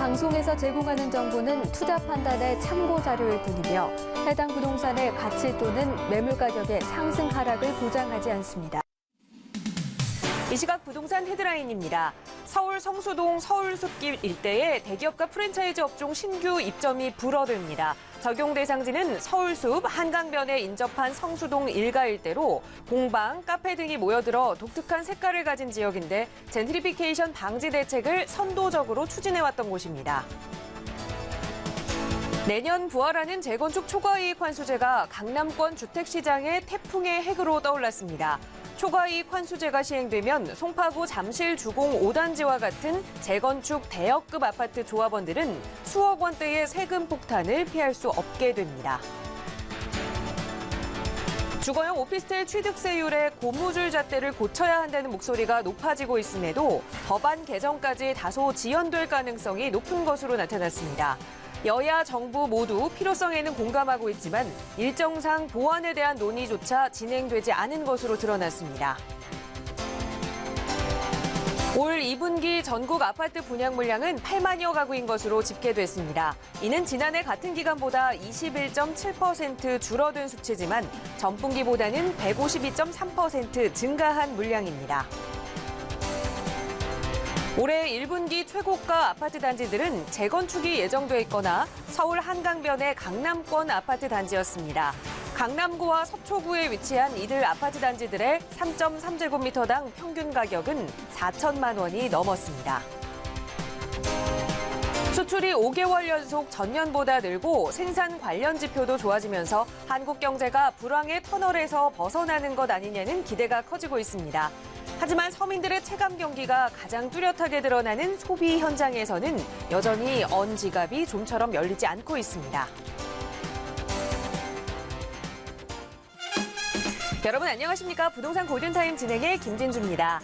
방송에서 제공하는 정보는 투자 판단의 참고 자료일 뿐이며 해당 부동산의 가치 또는 매물 가격의 상승 하락을 보장하지 않습니다. 이 시각 부동산 헤드라인입니다. 서울 성수동 서울숲길 일대에 대기업과 프랜차이즈 업종 신규 입점이 불어듭니다. 적용 대상지는 서울숲 한강변에 인접한 성수동 일가 일대로 공방, 카페 등이 모여들어 독특한 색깔을 가진 지역인데 젠트리피케이션 방지 대책을 선도적으로 추진해왔던 곳입니다. 내년 부활하는 재건축 초과이익 환수제가 강남권 주택시장의 태풍의 핵으로 떠올랐습니다. 초과이익 환수제가 시행되면 송파구 잠실 주공 5단지와 같은 재건축 대역급 아파트 조합원들은 수억 원대의 세금 폭탄을 피할 수 없게 됩니다. 주거용 오피스텔 취득세율의 고무줄 잣대를 고쳐야 한다는 목소리가 높아지고 있음에도 법안 개정까지 다소 지연될 가능성이 높은 것으로 나타났습니다. 여야 정부 모두 필요성에는 공감하고 있지만 일정상 보완에 대한 논의조차 진행되지 않은 것으로 드러났습니다. 올 2분기 전국 아파트 분양 물량은 8만여 가구인 것으로 집계됐습니다. 이는 지난해 같은 기간보다 21.7% 줄어든 수치지만 전분기보다는 152.3% 증가한 물량입니다. 올해 1분기 최고가 아파트 단지들은 재건축이 예정돼 있거나 서울 한강변의 강남권 아파트 단지였습니다. 강남구와 서초구에 위치한 이들 아파트 단지들의 3.3제곱미터당 평균 가격은 4천만 원이 넘었습니다. 수출이 5개월 연속 전년보다 늘고 생산 관련 지표도 좋아지면서 한국 경제가 불황의 터널에서 벗어나는 것 아니냐는 기대가 커지고 있습니다. 하지만 서민들의 체감 경기가 가장 뚜렷하게 드러나는 소비 현장에서는 여전히 언 지갑이 좀처럼 열리지 않고 있습니다. 여러분 안녕하십니까? 부동산 골든타임 진행의 김진주입니다.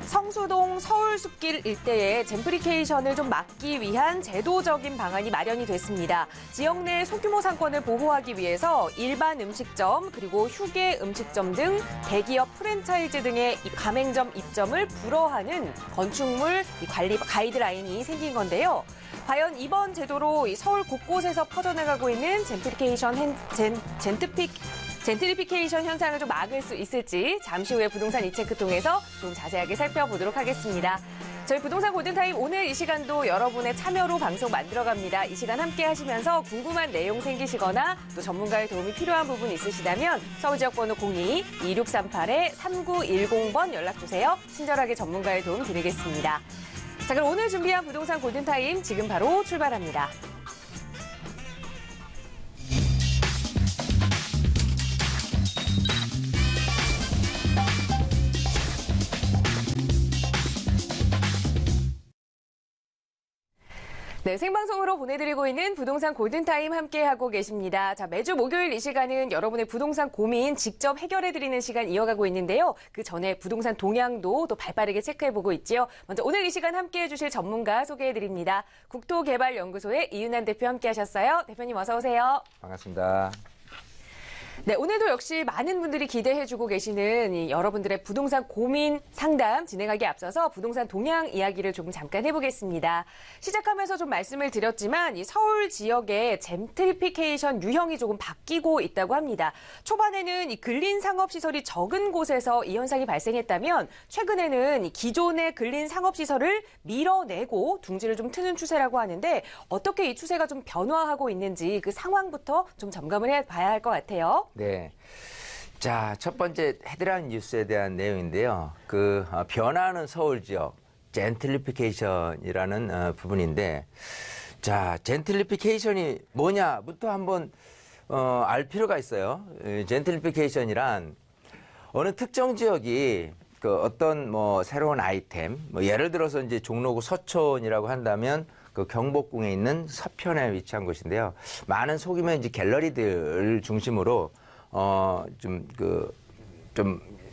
성수동 서울숲길 일대에 젠트리피케이션을 좀 막기 위한 제도적인 방안이 마련이 됐습니다. 지역 내 소규모 상권을 보호하기 위해서 일반 음식점 그리고 휴게 음식점 등 대기업 프랜차이즈 등의 가맹점 입점을 불허하는 건축물 관리 가이드라인이 생긴 건데요. 과연 이번 제도로 서울 곳곳에서 퍼져나가고 있는 젠트리피케이션 현상을 좀 막을 수 있을지 잠시 후에 부동산 이체크 통해서 좀 자세하게 살펴보도록 하겠습니다. 저희 부동산 골든타임 오늘 이 시간도 여러분의 참여로 방송 만들어갑니다. 이 시간 함께 하시면서 궁금한 내용 생기시거나 또 전문가의 도움이 필요한 부분 있으시다면 서울지역번호 02-2638-3910번 연락주세요. 친절하게 전문가의 도움 드리겠습니다. 자, 그럼 오늘 준비한 부동산 골든타임 지금 바로 출발합니다. 네, 생방송으로 보내드리고 있는 부동산 골든타임 함께하고 계십니다. 자, 매주 목요일 이 시간은 여러분의 부동산 고민 직접 해결해드리는 시간 이어가고 있는데요. 그 전에 부동산 동향도 또 발빠르게 체크해보고 있지요. 먼저 오늘 이 시간 함께해주실 전문가 소개해드립니다. 국토개발연구소의 이윤환 대표 함께하셨어요. 대표님 어서 오세요. 반갑습니다. 네, 오늘도 역시 많은 분들이 기대해주고 계시는 여러분들의 부동산 고민 상담 진행하기에 앞서서 부동산 동향 이야기를 조금 잠깐 해보겠습니다. 시작하면서 좀 말씀을 드렸지만 이 서울 지역의 젠트리피케이션 유형이 조금 바뀌고 있다고 합니다. 초반에는 이 근린 상업시설이 적은 곳에서 이 현상이 발생했다면 최근에는 이 기존의 근린 상업시설을 밀어내고 둥지를 좀 트는 추세라고 하는데 어떻게 이 추세가 좀 변화하고 있는지 그 상황부터 좀 점검을 해봐야 할 것 같아요. 네. 자, 첫 번째 헤드라인 뉴스에 대한 내용인데요. 변화하는 서울 지역, 젠트리피케이션이라는 부분인데, 자, 젠트리피케이션이 뭐냐부터 한번 알 필요가 있어요. 젠트리피케이션이란 어느 특정 지역이 어떤 새로운 아이템, 예를 들어서 이제 종로구 서촌이라고 한다면 경복궁에 있는 서편에 위치한 곳인데요. 많은 소규모 이제 갤러리들 중심으로 좀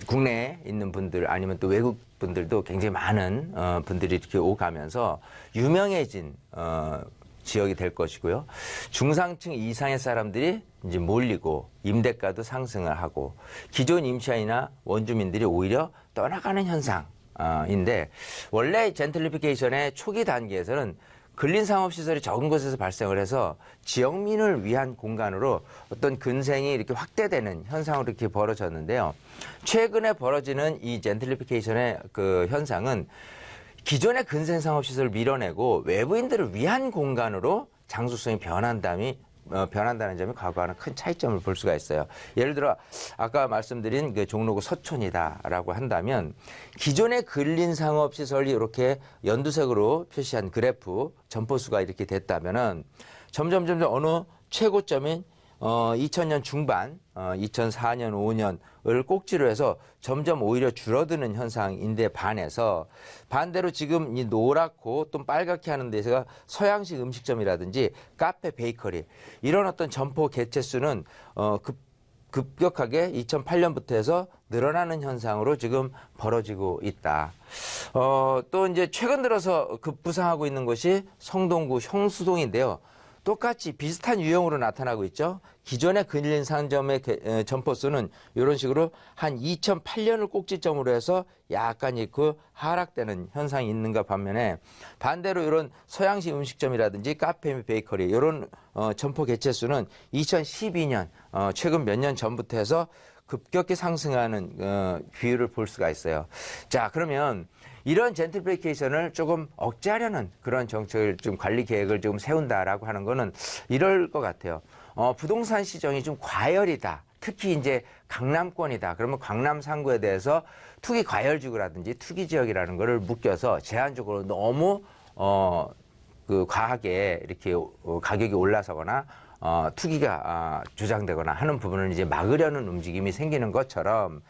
국내에 있는 분들 아니면 또 외국 분들도 굉장히 많은 분들이 이렇게 오가면서 유명해진 지역이 될 것이고요. 중상층 이상의 사람들이 이제 몰리고 임대가도 상승을 하고 기존 임차인이나 원주민들이 오히려 떠나가는 현상인데 원래 젠트리피케이션의 초기 단계에서는 근린상업시설이 적은 곳에서 발생을 해서 지역민을 위한 공간으로 어떤 근생이 이렇게 확대되는 현상으로 이렇게 벌어졌는데요. 최근에 벌어지는 이 젠틀리피케이션의 그 현상은 기존의 근생상업시설을 밀어내고 외부인들을 위한 공간으로 장소성이 변한다는 점이 과거와는 큰 차이점을 볼 수가 있어요. 예를 들어 아까 말씀드린 그 종로구 서촌이다라고 한다면 기존의 근린상업시설이 이렇게 연두색으로 표시한 그래프 점포수가 이렇게 됐다면은 점점 어느 최고점인 2000년 중반, 2004년, 5년을 꼭지로 해서 점점 오히려 줄어드는 현상인데 반대로 지금 이 노랗고 또 빨갛게 하는 데서 서양식 음식점이라든지 카페, 베이커리 이런 어떤 점포 개체 수는 급격하게 2008년부터 해서 늘어나는 현상으로 지금 벌어지고 있다. 또 이제 최근 들어서 급부상하고 있는 것이 성동구 형수동인데요. 똑같이 비슷한 유형으로 나타나고 있죠. 기존의 근린 상점의 점포 수는 이런 식으로 한 2008년을 꼭지점으로 해서 약간 그 하락되는 현상이 있는가 반면에 반대로 이런 서양식 음식점이라든지 카페, 베이커리 이런 점포 개체 수는 2012년 최근 몇 년 전부터 해서 급격히 상승하는 비율을 볼 수가 있어요. 자, 그러면 이런 젠트리피케이션을 조금 억제하려는 그런 정책을 좀 관리 계획을 좀 세운다라고 하는 거는 이럴 것 같아요. 부동산 시장이 좀 과열이다. 특히 이제 강남권이다. 그러면 강남 상구에 대해서 투기 과열지구라든지 투기 지역이라는 거를 묶여서 제한적으로 너무 과하게 이렇게 가격이 올라서거나 투기가 조장되거나 하는 부분을 이제 막으려는 움직임이 생기는 것처럼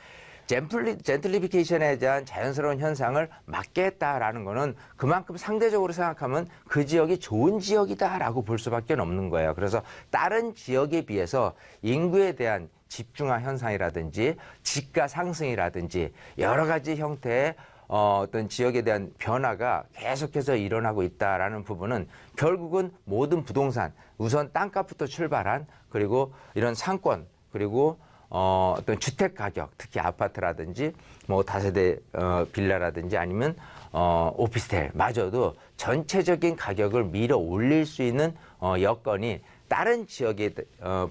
젠틀리피케이션에 대한 자연스러운 현상을 막겠다라는 거는 그만큼 상대적으로 생각하면 그 지역이 좋은 지역이다라고 볼 수밖에 없는 거예요. 그래서 다른 지역에 비해서 인구에 대한 집중화 현상이라든지 집가 상승이라든지 여러 가지 형태의 어떤 지역에 대한 변화가 계속해서 일어나고 있다라는 부분은 결국은 모든 부동산, 우선 땅값부터 출발한 그리고 이런 상권 그리고 어떤 주택 가격, 특히 아파트라든지 뭐 다세대 빌라라든지 아니면 오피스텔마저도 전체적인 가격을 밀어 올릴 수 있는 여건이 다른 지역에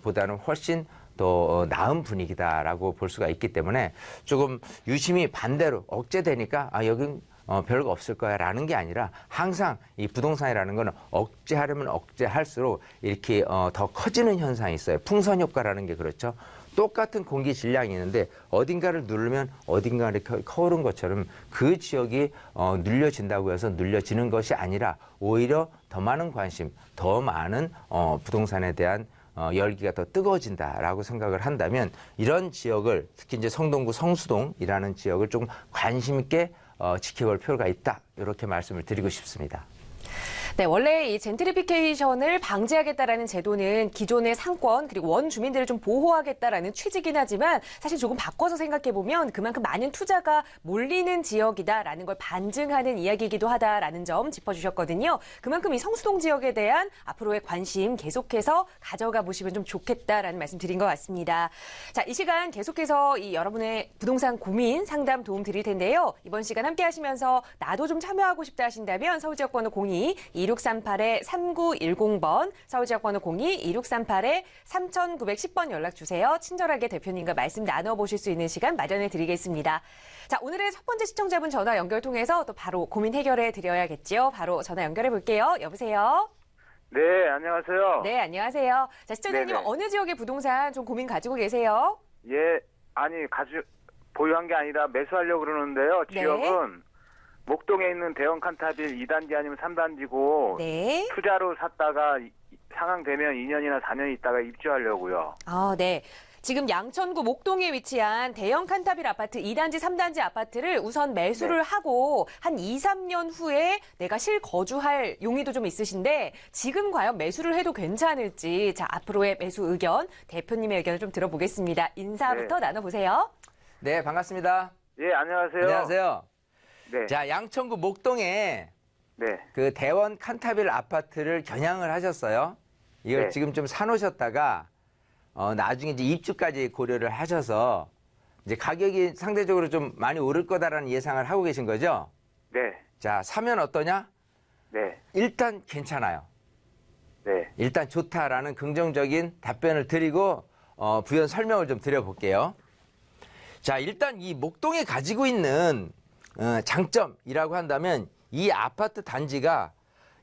보다는 훨씬 더 나은 분위기다라고 볼 수가 있기 때문에 조금 유심히 반대로 억제되니까 여긴 별거 없을 거야 라는 게 아니라 항상 이 부동산이라는 거는 억제하려면 억제할수록 이렇게 더 커지는 현상이 있어요. 풍선 효과라는 게 그렇죠. 똑같은 공기 질량이 있는데 어딘가를 누르면 어딘가를 커오른 것처럼 그 지역이 눌려진다고 해서 눌려지는 것이 아니라 오히려 더 많은 관심, 더 많은 부동산에 대한 열기가 더 뜨거워진다라고 생각을 한다면 이런 지역을 특히 이제 성동구 성수동이라는 지역을 조금 관심 있게 지켜볼 필요가 있다. 이렇게 말씀을 드리고 싶습니다. 네, 원래 이 젠트리피케이션을 방지하겠다라는 제도는 기존의 상권 그리고 원주민들을 좀 보호하겠다라는 취지긴 하지만 사실 조금 바꿔서 생각해보면 그만큼 많은 투자가 몰리는 지역이다라는 걸 반증하는 이야기이기도 하다라는 점 짚어주셨거든요. 그만큼 이 성수동 지역에 대한 앞으로의 관심 계속해서 가져가 보시면 좀 좋겠다라는 말씀 드린 것 같습니다. 자, 이 시간 계속해서 이 여러분의 부동산 고민 상담 도움 드릴 텐데요. 이번 시간 함께 하시면서 나도 좀 참여하고 싶다 하신다면 서울지역번호 02-2638-3910번, 서울지역번호 02-2638-3910번 연락주세요. 친절하게 대표님과 말씀 나눠보실 수 있는 시간 마련해 드리겠습니다. 자, 오늘의 첫 번째 시청자분 전화 연결 통해서 또 바로 고민 해결해 드려야겠죠. 바로 전화 연결해 볼게요. 여보세요? 네, 안녕하세요. 네, 안녕하세요. 자, 시청자님 네네. 어느 지역의 부동산 좀 고민 가지고 계세요? 예, 아니, 보유한 게 아니라 매수하려고 그러는데요. 네. 지역은 목동에 있는 대형 칸타빌 2단지 아니면 3단지고 네. 투자로 샀다가 상황되면 2년이나 4년 있다가 입주하려고요. 아, 네. 지금 양천구 목동에 위치한 대형 칸타빌 아파트 2단지, 3단지 아파트를 우선 매수를 하고 한 2, 3년 후에 내가 실거주할 용의도 좀 있으신데 지금 과연 매수를 해도 괜찮을지 자, 앞으로의 매수 의견, 대표님의 의견을 좀 들어보겠습니다. 인사부터 나눠보세요. 네, 반갑습니다. 예, 안녕하세요. 안녕하세요. 네. 자, 양천구 목동에 네. 그 대원 칸타빌 아파트를 겨냥을 하셨어요. 이걸 네. 지금 좀 사놓으셨다가 나중에 이제 입주까지 고려를 하셔서 이제 가격이 상대적으로 좀 많이 오를 거다라는 예상을 하고 계신 거죠? 네. 자, 사면 어떠냐? 네. 일단 괜찮아요. 네. 일단 좋다라는 긍정적인 답변을 드리고 부연 설명을 좀 드려볼게요. 자, 일단 이 목동에 가지고 있는 장점이라고 한다면 이 아파트 단지가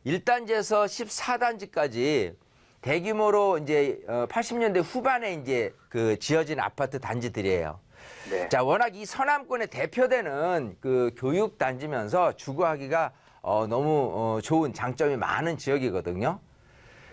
1단지에서 14단지까지 대규모로 이제 80년대 후반에 이제 그 지어진 아파트 단지들이에요. 네. 자, 워낙 이 서남권의 대표되는 그 교육 단지면서 주거하기가 너무 좋은 장점이 많은 지역이거든요.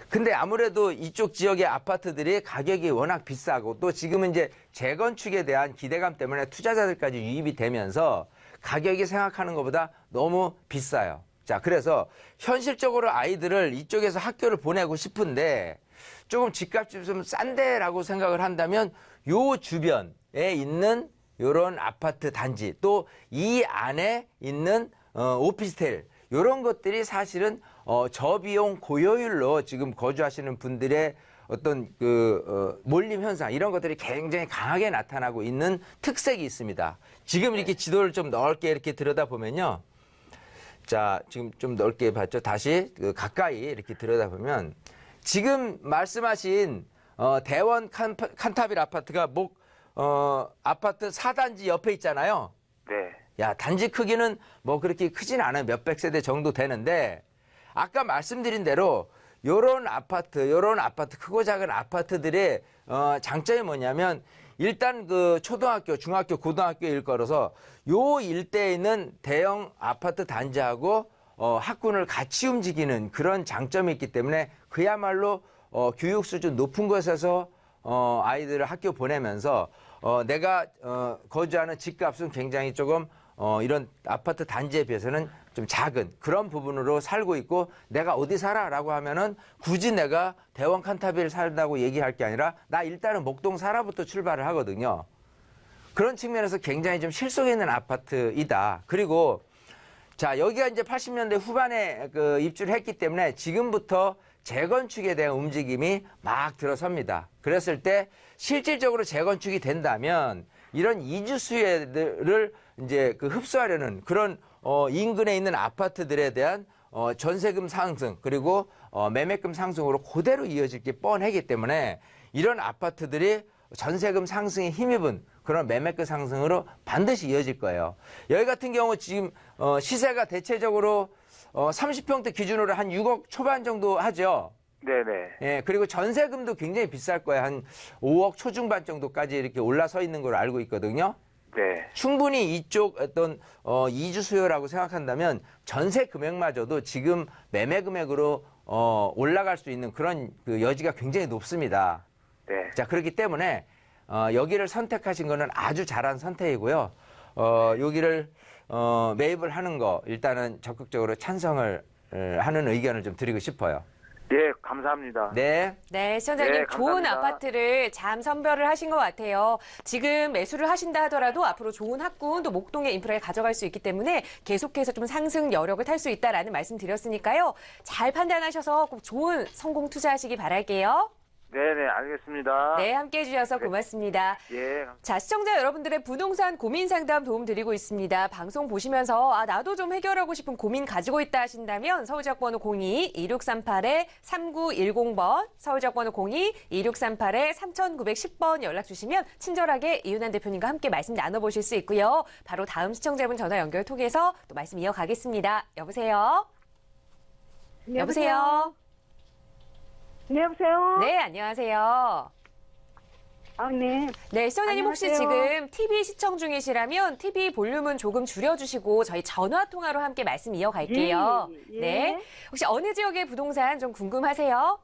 근데 아무래도 이쪽 지역의 아파트들이 가격이 워낙 비싸고 또 지금은 이제 재건축에 대한 기대감 때문에 투자자들까지 유입이 되면서 가격이 생각하는 것보다 너무 비싸요. 자, 그래서 현실적으로 아이들을 이쪽에서 학교를 보내고 싶은데 조금 집값이 좀 싼데라고 생각을 한다면 요 주변에 있는 요런 아파트 단지 또 이 안에 있는 오피스텔 요런 것들이 사실은 저비용 고효율로 지금 거주하시는 분들의 어떤 몰림 현상 이런 것들이 굉장히 강하게 나타나고 있는 특색이 있습니다. 지금 이렇게 지도를 좀 넓게 이렇게 들여다보면요. 자, 지금 좀 넓게 봤죠. 다시 가까이 이렇게 들여다보면 지금 말씀하신 대원 칸타빌 아파트가 아파트 4단지 옆에 있잖아요. 네. 야, 단지 크기는 뭐 그렇게 크진 않아요. 몇백 세대 정도 되는데 아까 말씀드린 대로 요런 아파트, 크고 작은 아파트들의 장점이 뭐냐면 일단 그 초등학교, 중학교, 고등학교 일거려서 요 일대에 있는 대형 아파트 단지하고 학군을 같이 움직이는 그런 장점이 있기 때문에 그야말로 교육 수준 높은 곳에서 아이들을 학교 보내면서 내가 거주하는 집값은 굉장히 조금 이런 아파트 단지에 비해서는 좀 작은 그런 부분으로 살고 있고 내가 어디 살아라고 하면은 굳이 내가 대원 칸타빌 살다고 얘기할 게 아니라 나 일단은 목동 살아부터 출발을 하거든요. 그런 측면에서 굉장히 좀 실속 있는 아파트이다. 그리고 자, 여기가 이제 80년대 후반에 입주를 했기 때문에 지금부터 재건축에 대한 움직임이 막 들어섭니다. 그랬을 때 실질적으로 재건축이 된다면 이런 이주 수혜들을 이제 흡수하려는 그런 인근에 있는 아파트들에 대한 전세금 상승 그리고 매매금 상승으로 그대로 이어질 게 뻔하기 때문에 이런 아파트들이 전세금 상승에 힘입은 그런 매매가 상승으로 반드시 이어질 거예요. 여기 같은 경우 지금 시세가 대체적으로 30평대 기준으로 한 6억 초반 정도 하죠. 네네. 예, 그리고 전세금도 굉장히 비쌀 거예요. 한 5억 초중반 정도까지 이렇게 올라서 있는 걸로 알고 있거든요. 네. 충분히 이쪽 어떤 이주 수요라고 생각한다면 전세 금액마저도 지금 매매 금액으로 올라갈 수 있는 그런 그 여지가 굉장히 높습니다. 네. 자, 그렇기 때문에 여기를 선택하신 거는 아주 잘한 선택이고요. 여기를 매입을 하는 거 일단은 적극적으로 찬성을 하는 의견을 좀 드리고 싶어요. 예, 감사합니다. 네. 네, 시청자님 네, 좋은 감사합니다. 아파트를 잘 선별을 하신 것 같아요. 지금 매수를 하신다 하더라도 앞으로 좋은 학군 또 목동의 인프라를 가져갈 수 있기 때문에 계속해서 좀 상승 여력을 탈 수 있다라는 말씀 드렸으니까요. 잘 판단하셔서 꼭 좋은 성공 투자하시기 바랄게요. 네네, 알겠습니다. 네, 함께해 주셔서 고맙습니다. 예. 자, 시청자 여러분들의 부동산 고민 상담 도움 드리고 있습니다. 방송 보시면서 나도 좀 해결하고 싶은 고민 가지고 있다 하신다면 서울지역번호 02-2638-3910번, 서울지역번호 02-2638-3910번 연락 주시면 친절하게 이윤환 대표님과 함께 말씀 나눠보실 수 있고요. 바로 다음 시청자분 전화 연결 통해서 또 말씀 이어가겠습니다. 여보세요? 여보세요? 네, 여보세요? 네, 안녕하세요. 네. 네, 시청자님 혹시 안녕하세요. 지금 TV 시청 중이시라면 TV 볼륨은 조금 줄여주시고 저희 전화 통화로 함께 말씀 이어갈게요. 예. 네, 혹시 어느 지역의 부동산 좀 궁금하세요?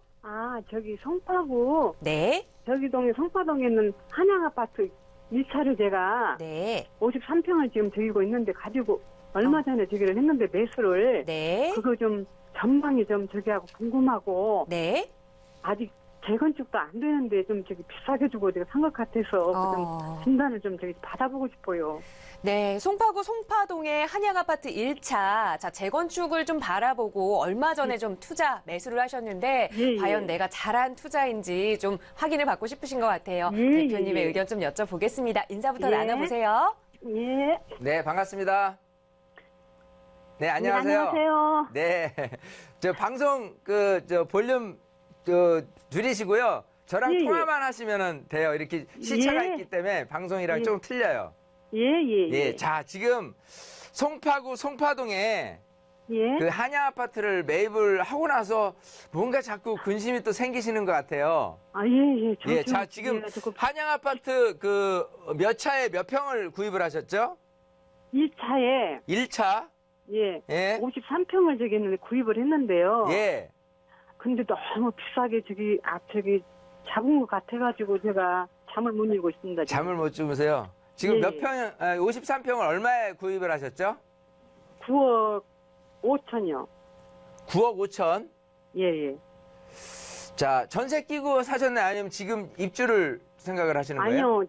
저기 성파구, 네, 저기동에 성파동에 있는 한양아파트 1차를 제가 네, 53평을 지금 드리고 있는데 가지고 얼마 전에 저기를 했는데 매수를 네, 그거 좀 전망이 좀 저기하고 궁금하고 네. 아직 재건축도 안 되는데 좀 저기 비싸게 주고 제가 산 것 같아서 좀 진단을 좀 저기 받아보고 싶어요. 네, 송파구 송파동의 한양아파트 1차. 자, 재건축을 좀 바라보고 얼마 전에 좀 투자 매수를 하셨는데 예. 과연 내가 잘한 투자인지 좀 확인을 받고 싶으신 것 같아요. 예, 대표님의 예. 의견 좀 여쭤보겠습니다. 인사부터 예. 나눠보세요. 예. 네, 반갑습니다. 네, 안녕하세요. 안녕하세요. 네. 저 방송 볼륨 줄이시고요. 저랑 예, 예. 통화만 하시면 돼요. 이렇게 시차가 예. 있기 때문에 방송이랑 예. 좀 틀려요. 예. 예. 자, 지금 송파구 송파동에 예. 그 한양 아파트를 매입을 하고 나서 뭔가 자꾸 근심이 또 생기시는 것 같아요. 예. 예. 자, 지금 한양 아파트 몇 차에 몇 평을 구입을 하셨죠? 2차에 1차? 예. 예. 53평을 저기 했는데 구입을 했는데요. 예. 근데 너무 비싸게 저기 잡은 것 같아가지고 제가 잠을 못 이루고 있습니다. 지금. 잠을 못 주무세요. 지금 예, 몇 예. 평, 53평을 얼마에 구입을 하셨죠? 9억 5천이요. 9억 5천. 예. 자, 전세 끼고 사셨나요? 아니면 지금 입주를 생각을 하시는 거예요? 아니요.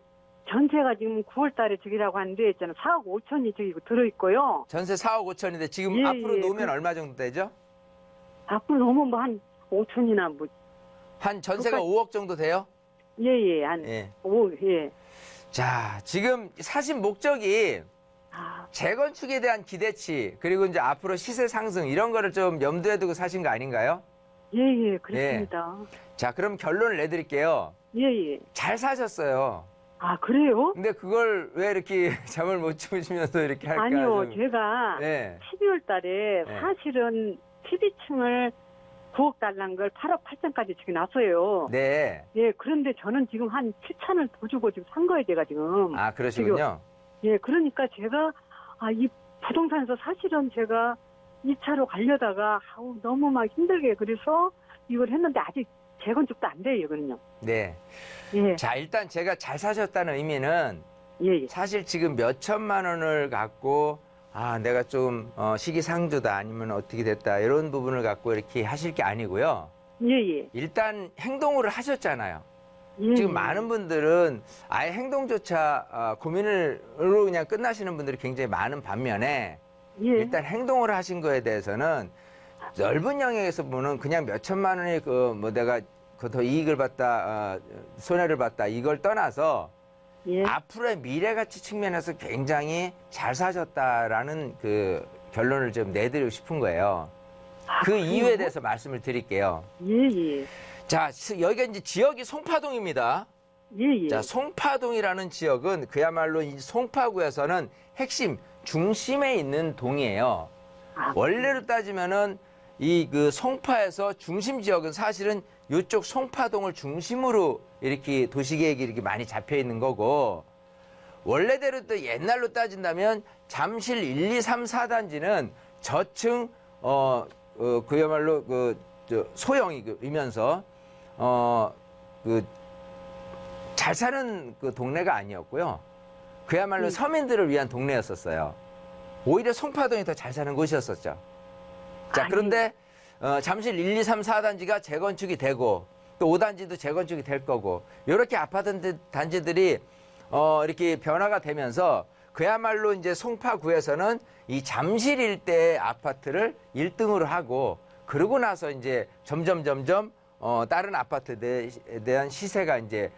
전세가 지금 9월 달에 저기라고 하는데 있잖아. 4억 5천이 저기 들어있고요. 전세 4억 5천인데 지금 예, 앞으로 예. 놓으면 얼마 정도 되죠? 앞으로 너무 뭐 한 5천이나 뭐. 한 전세가 그러니까- 5억 정도 돼요? 예. 한 예. 5, 예. 자, 지금 사신 목적이 아, 재건축에 대한 기대치, 그리고 이제 앞으로 시세 상승 이런 거를 좀 염두에 두고 사신 거 아닌가요? 예. 그렇습니다. 자, 그럼 결론을 내드릴게요. 예. 잘 사셨어요. 아, 그래요? 근데 그걸 왜 이렇게 잠을 못 주무시면서 이렇게 할까? 아니요. 좀. 제가 예. 12월 달에 네. 사실은 12층을 9억 달란 걸 8억 8천까지 저기 났어요. 네. 예, 그런데 저는 지금 한 7천을 더 주고 지금 산 거예요, 제가 지금. 아, 그러시군요. 예, 그러니까 제가, 이 부동산에서 사실은 제가 2차로 가려다가, 너무 막 힘들게 그래서 이걸 했는데 아직 재건축도 안 돼요, 이거는요. 네. 예, 자, 일단 제가 잘 사셨다는 의미는 예. 사실 지금 몇 천만 원을 갖고 내가 좀 시기상조다 아니면 어떻게 됐다 이런 부분을 갖고 이렇게 하실 게 아니고요. 예. 일단 행동을 하셨잖아요. 예, 지금 예. 많은 분들은 아예 행동조차 고민으로 그냥 끝나시는 분들이 굉장히 많은 반면에 예. 일단 행동을 하신 거에 대해서는 넓은 영역에서 보면 그냥 몇 천만 원이 내가 더 이익을 봤다, 손해를 봤다 이걸 떠나서 예. 앞으로의 미래 가치 측면에서 굉장히 잘 사셨다라는 그 결론을 좀 내드리고 싶은 거예요. 그 그래요? 이유에 대해서 말씀을 드릴게요. 예. 자, 여기가 이제 지역이 송파동입니다. 예. 자, 송파동이라는 지역은 그야말로 이 송파구에서는 핵심 중심에 있는 동이에요. 원래로 따지면은 이 그 송파에서 중심 지역은 사실은 이쪽 송파동을 중심으로 이렇게 도시계획이 이렇게 많이 잡혀 있는 거고, 원래대로 또 옛날로 따진다면 잠실 1, 2, 3, 4단지는 저층 그야말로 소형이면서 잘 사는 그 동네가 아니었고요. 그야말로 서민들을 위한 동네였었어요. 오히려 송파동이 더 잘 사는 곳이었었죠. 자, 그런데 잠실 1, 2, 3, 4단지가 재건축이 되고 또 5단지도 재건축이 될 거고 이렇게 아파트 단지들이 이렇게 변화가 되면서 그야말로 이제 송파구에서는 이 잠실 일대의 아파트를 1등으로 하고, 그러고 나서 이제 점점 다른 아파트에 대한 시세가 이제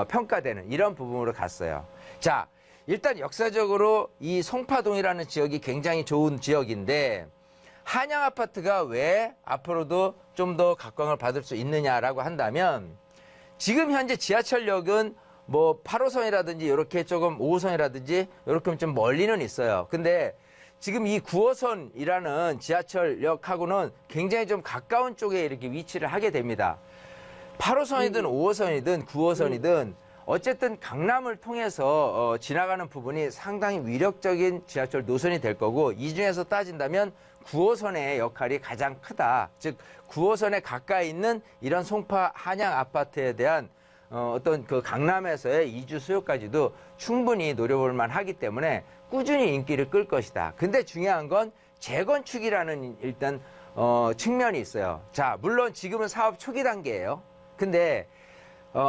평가되는 이런 부분으로 갔어요. 자, 일단 역사적으로 이 송파동이라는 지역이 굉장히 좋은 지역인데 한양 아파트가 왜 앞으로도 좀 더 각광을 받을 수 있느냐라고 한다면, 지금 현재 지하철역은 뭐 8호선이라든지 이렇게 조금 5호선이라든지 이렇게 좀 멀리는 있어요. 근데 지금 이 9호선이라는 지하철역하고는 굉장히 좀 가까운 쪽에 이렇게 위치를 하게 됩니다. 8호선이든 5호선이든 9호선이든 어쨌든 강남을 통해서 지나가는 부분이 상당히 위력적인 지하철 노선이 될 거고, 이 중에서 따진다면 9호선의 역할이 가장 크다. 즉 9호선에 가까이 있는 이런 송파 한양 아파트에 대한 어떤 그 강남에서의 이주 수요까지도 충분히 노려볼 만하기 때문에 꾸준히 인기를 끌 것이다. 근데 중요한 건 재건축이라는 일단 측면이 있어요. 자, 물론 지금은 사업 초기 단계예요. 근데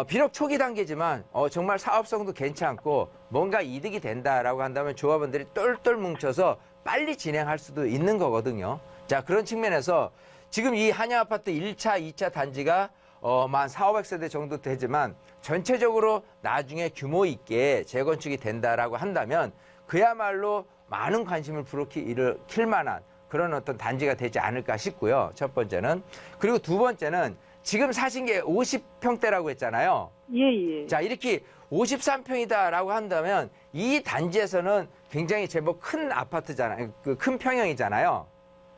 비록 초기 단계지만 정말 사업성도 괜찮고 뭔가 이득이 된다라고 한다면 조합원들이 똘똘 뭉쳐서 빨리 진행할 수도 있는 거거든요. 자, 그런 측면에서 지금 이 한양아파트 1차, 2차 단지가 한 4,500세대 정도 되지만 전체적으로 나중에 규모 있게 재건축이 된다라고 한다면 그야말로 많은 관심을 불러일으킬 만한 그런 어떤 단지가 되지 않을까 싶고요. 첫 번째는. 그리고 두 번째는 지금 사신 게 50평대라고 했잖아요. 예. 자, 이렇게 53평이다라고 한다면 이 단지에서는 굉장히 제법 큰 아파트잖아요. 그 큰 평형이잖아요.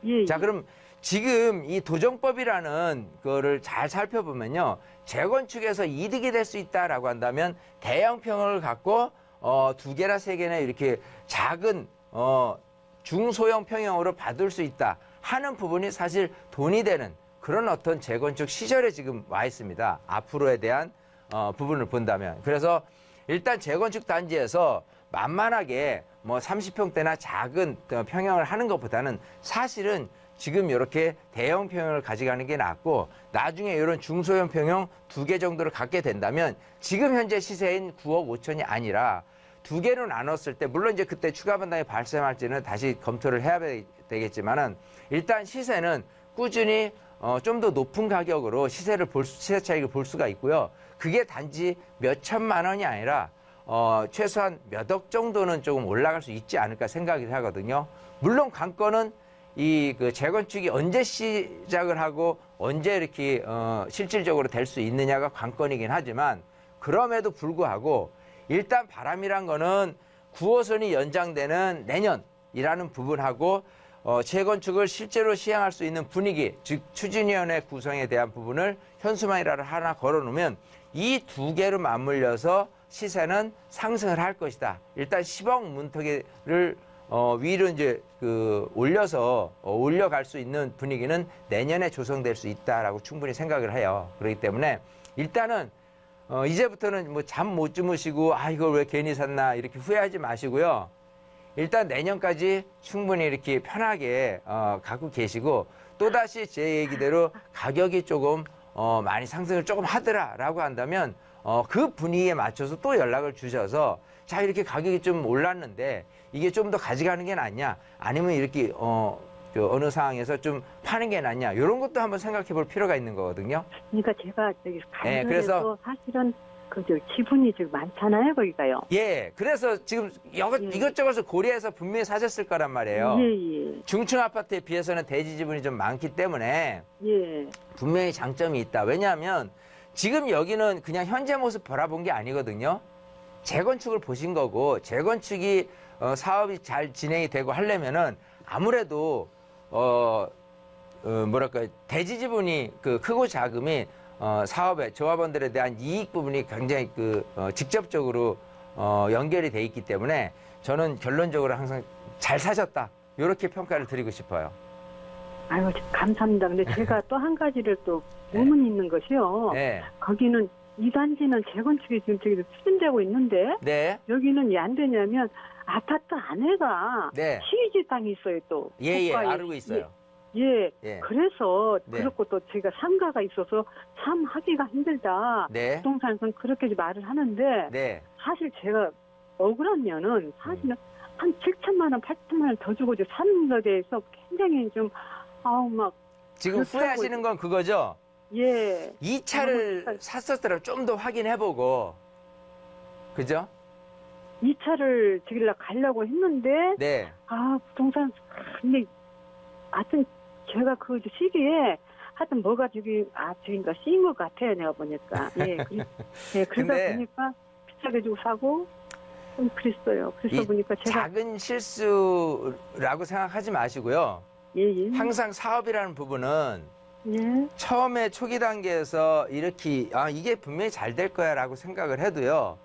예. 자, 그럼 지금 이 도정법이라는 거를 잘 살펴보면요. 재건축에서 이득이 될 수 있다라고 한다면 대형평을 갖고 2개나 3개나 이렇게 작은 중소형 평형으로 받을 수 있다 하는 부분이 사실 돈이 되는 그런 어떤 재건축 시절에 지금 와 있습니다. 앞으로에 대한 부분을 본다면. 그래서 일단 재건축 단지에서 만만하게 뭐 30평대나 작은 평형을 하는 것보다는 사실은 지금 이렇게 대형 평형을 가져가는 게 낫고 나중에 이런 중소형 평형 2개 정도를 갖게 된다면 지금 현재 시세인 9억 5천이 아니라 2개로 나눴을 때 물론 이제 그때 추가 분담이 발생할지는 다시 검토를 해야 되겠지만은 일단 시세는 꾸준히 좀 더 높은 가격으로 시세 차익을 볼 수가 있고요. 그게 단지 몇 천만 원이 아니라 최소한 몇 억 정도는 조금 올라갈 수 있지 않을까 생각이 하거든요. 물론 관건은 그 재건축이 언제 시작을 하고 언제 이렇게 실질적으로 될 수 있느냐가 관건이긴 하지만 그럼에도 불구하고 일단 바람이란 거는 9호선이 연장되는 내년이라는 부분하고 재건축을 실제로 시행할 수 있는 분위기, 즉 추진위원회 구성에 대한 부분을 현수막이라를 하나 걸어놓으면 이 2개로 맞물려서 시세는 상승을 할 것이다. 일단 10억 문턱을 위로 이제 올려갈 수 있는 분위기는 내년에 조성될 수 있다라고 충분히 생각을 해요. 그렇기 때문에 일단은 이제부터는 뭐 잠 못 주무시고 이걸 왜 괜히 샀나 이렇게 후회하지 마시고요. 일단 내년까지 충분히 이렇게 편하게 갖고 계시고 또다시 제 얘기대로 가격이 조금 많이 상승을 조금 하더라라고 한다면 그 분위기에 맞춰서 또 연락을 주셔서 자 이렇게 가격이 좀 올랐는데 이게 좀 더 가져가는 게 낫냐 아니면 이렇게 어느 상황에서 좀 파는 게 낫냐 이런 것도 한번 생각해 볼 필요가 있는 거거든요. 그러니까 제가 저기 네, 간절해서 사실은 지분이 지금 많잖아요, 거기가요. 예, 그래서 지금 이것저것을 고려해서 분명히 사셨을 거란 말이에요. 예. 중층 아파트에 비해서는 대지 지분이 좀 많기 때문에 예. 분명히 장점이 있다. 왜냐하면 지금 여기는 그냥 현재 모습 바라본 게 아니거든요. 재건축을 보신 거고 재건축이 사업이 잘 진행이 되고 하려면은 아무래도 대지 지분이 크고 작음이 사업의 조합원들에 대한 이익 부분이 굉장히 직접적으로 연결이 돼 있기 때문에 저는 결론적으로 항상 잘 사셨다 이렇게 평가를 드리고 싶어요. 아유 감사합니다. 근데 제가 또 한 가지를 또 의문이 있는 것이요. 네. 거기는 이 단지는 재건축이 지금 저기 추진되고 있는데 네. 여기는 왜 안 되냐면 아파트 안에가 네. 시위지 땅이 있어요 또. 예, 고가에. 알고 있어요. 예. 예. 그래서 네. 그렇고 또 제가 상가가 있어서 참 하기가 힘들다. 네. 부동산에서는 그렇게 말을 하는데 네. 사실 제가 억울하면은 사실은 한 7천만 원, 8천만 원 더 주고 사는 것에 대해서 굉장히 좀 지금 그렇다고 후회하시는 건 그거죠? 예. 이 차를 샀었더라면 좀 더 확인해보고 그죠? 이 차를 저기를 가려고 했는데 네. 부동산 근데 하여튼 제가 그 시기에 하여튼 뭐가 저기가 쓰인 것 같아요 내가 보니까 그러다 근데 보니까 비싸게 주고 사고 좀 그랬어요. 그래서 보니까 제가 작은 실수라고 생각하지 마시고요. 예. 항상 사업이라는 부분은 예. 처음에 초기 단계에서 이렇게 이게 분명히 잘 될 거야라고 생각을 해도요.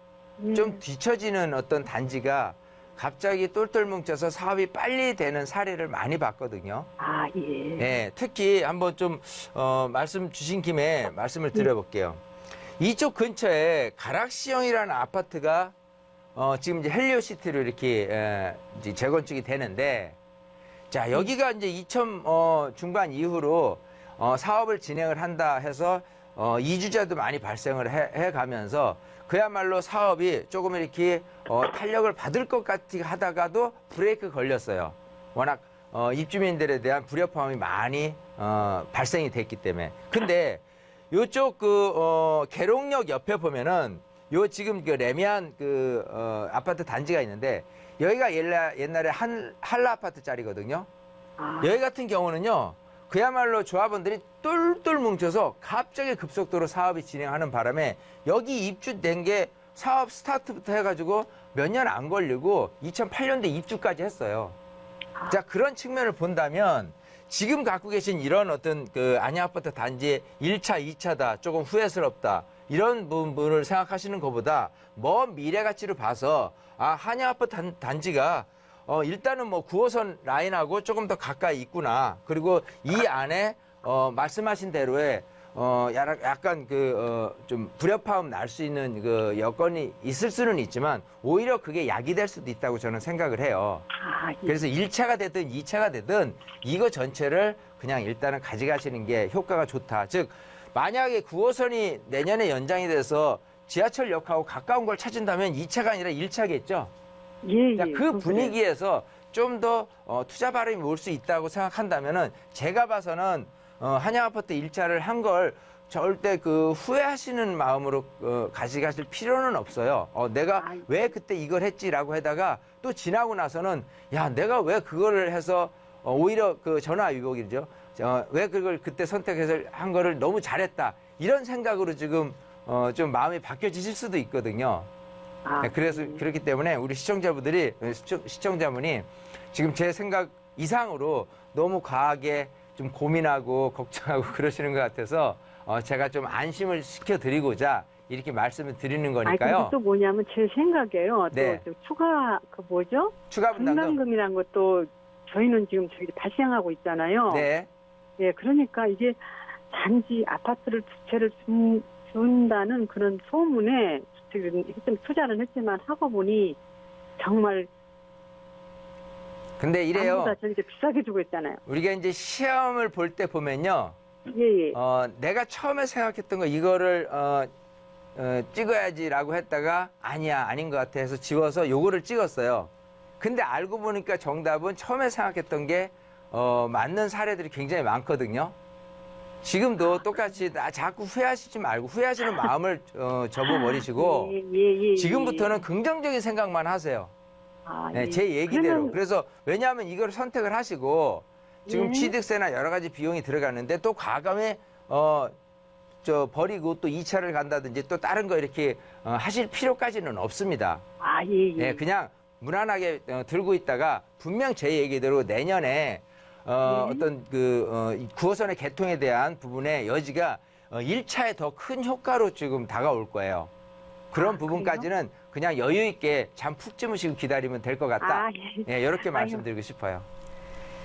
예. 좀 뒤처지는 어떤 단지가 갑자기 똘똘 뭉쳐서 사업이 빨리 되는 사례를 많이 봤거든요. 예. 네, 특히 한번 좀 말씀 주신 김에 말씀을 드려볼게요. 이쪽 근처에 가락시형이라는 아파트가 지금 이제 헬리오시티로 이렇게 이제 재건축이 되는데, 자 여기가 이제 2000 중반 이후로 사업을 진행을 한다 해서 이주자도 많이 발생을 해가면서 그야말로 사업이 조금 이렇게 탄력을 받을 것 같이 하다가도 브레이크 걸렸어요. 워낙 입주민들에 대한 불협화음이 많이 발생이 됐기 때문에. 근데 요쪽 계룡역 옆에 보면은 요 지금 레미안 아파트 단지가 있는데 여기가 옛날에 한라 아파트짜리거든요. 여기 같은 경우는요. 그야말로 조합원들이 똘똘 뭉쳐서 갑자기 급속도로 사업이 진행하는 바람에 여기 입주된 게 사업 스타트부터 해가지고 몇 년 안 걸리고 2008년도에 입주까지 했어요. 자, 그런 측면을 본다면 지금 갖고 계신 이런 어떤 그 안양아파트 단지의 1차, 2차다, 조금 후회스럽다, 이런 부분을 생각하시는 것보다 먼 미래 가치를 봐서 한양아파트 단지가 일단은 뭐 9호선 라인하고 조금 더 가까이 있구나. 그리고 이 안에 말씀하신 대로의 약간 좀 불협화음 날 수 있는 그 여건이 있을 수는 있지만 오히려 그게 약이 될 수도 있다고 저는 생각을 해요. 예. 그래서 1차가 되든 2차가 되든 이거 전체를 그냥 일단은 가져가시는 게 효과가 좋다. 즉 만약에 9호선이 내년에 연장이 돼서 지하철역하고 가까운 걸 찾은다면 2차가 아니라 1차겠죠. 예, 자, 예. 그 분위기에서 좀 더 투자 바람이 올 수 있다고 생각한다면은 제가 봐서는 한양아파트 1차를 한 걸 절대 그 후회하시는 마음으로 가져가실 필요는 없어요. 내가 왜 그때 이걸 했지라고 하다가 또 지나고 나서는 야, 내가 왜 그거를 해서 오히려 그 전화위복이죠. 왜 그걸 그때 선택해서 한 거를 너무 잘했다. 이런 생각으로 지금 좀 마음이 바뀌어지실 수도 있거든요. 네, 그래서 그렇기 때문에 우리 시청자분이 지금 제 생각 이상으로 너무 과하게 좀 고민하고 걱정하고 그러시는 것 같아서 제가 좀 안심을 시켜드리고자 이렇게 말씀을 드리는 거니까요. 근데 또 뭐냐면 제 생각에요. 네. 또 추가 추가 분담금. 분담금이란 것도 저희는 지금 저기 발생하고 있잖아요. 네. 예, 그러니까 이게 단지 아파트를 두 채를 준다는 그런 소문에 투자는 했지만 하고 보니 정말 근데 이래요. 남보다 저렇게 비싸게 주고 있잖아요. 우리가 이제 시험을 볼 때 보면요. 예, 예. 내가 처음에 생각했던 거 이거를 찍어야지라고 했다가 아니야, 아닌 것 같아 해서 지워서 요거를 찍었어요. 근데 알고 보니까 정답은 처음에 생각했던 게 맞는 사례들이 굉장히 많거든요. 지금도 똑같이 자꾸 후회하시지 말고 후회하시는 마음을 접어버리시고 예. 지금부터는 긍정적인 생각만 하세요. 네, 예. 제 얘기대로. 그러면- 그래서 왜냐하면 이걸 선택을 하시고 지금 예. 취득세나 여러 가지 비용이 들어가는데 또 과감히 버리고 또 2차를 간다든지 또 다른 거 이렇게 하실 필요까지는 없습니다. 예. 네, 그냥 무난하게 들고 있다가 분명 제 얘기대로 내년에 어떤 9호선의 개통에 대한 부분의 여지가 1차에 더 큰 효과로 지금 다가올 거예요. 그런 부분까지는 그냥 여유 있게 잠 푹 주무시고 기다리면 될 것 같다. 예. 네, 이렇게 말씀드리고 싶어요.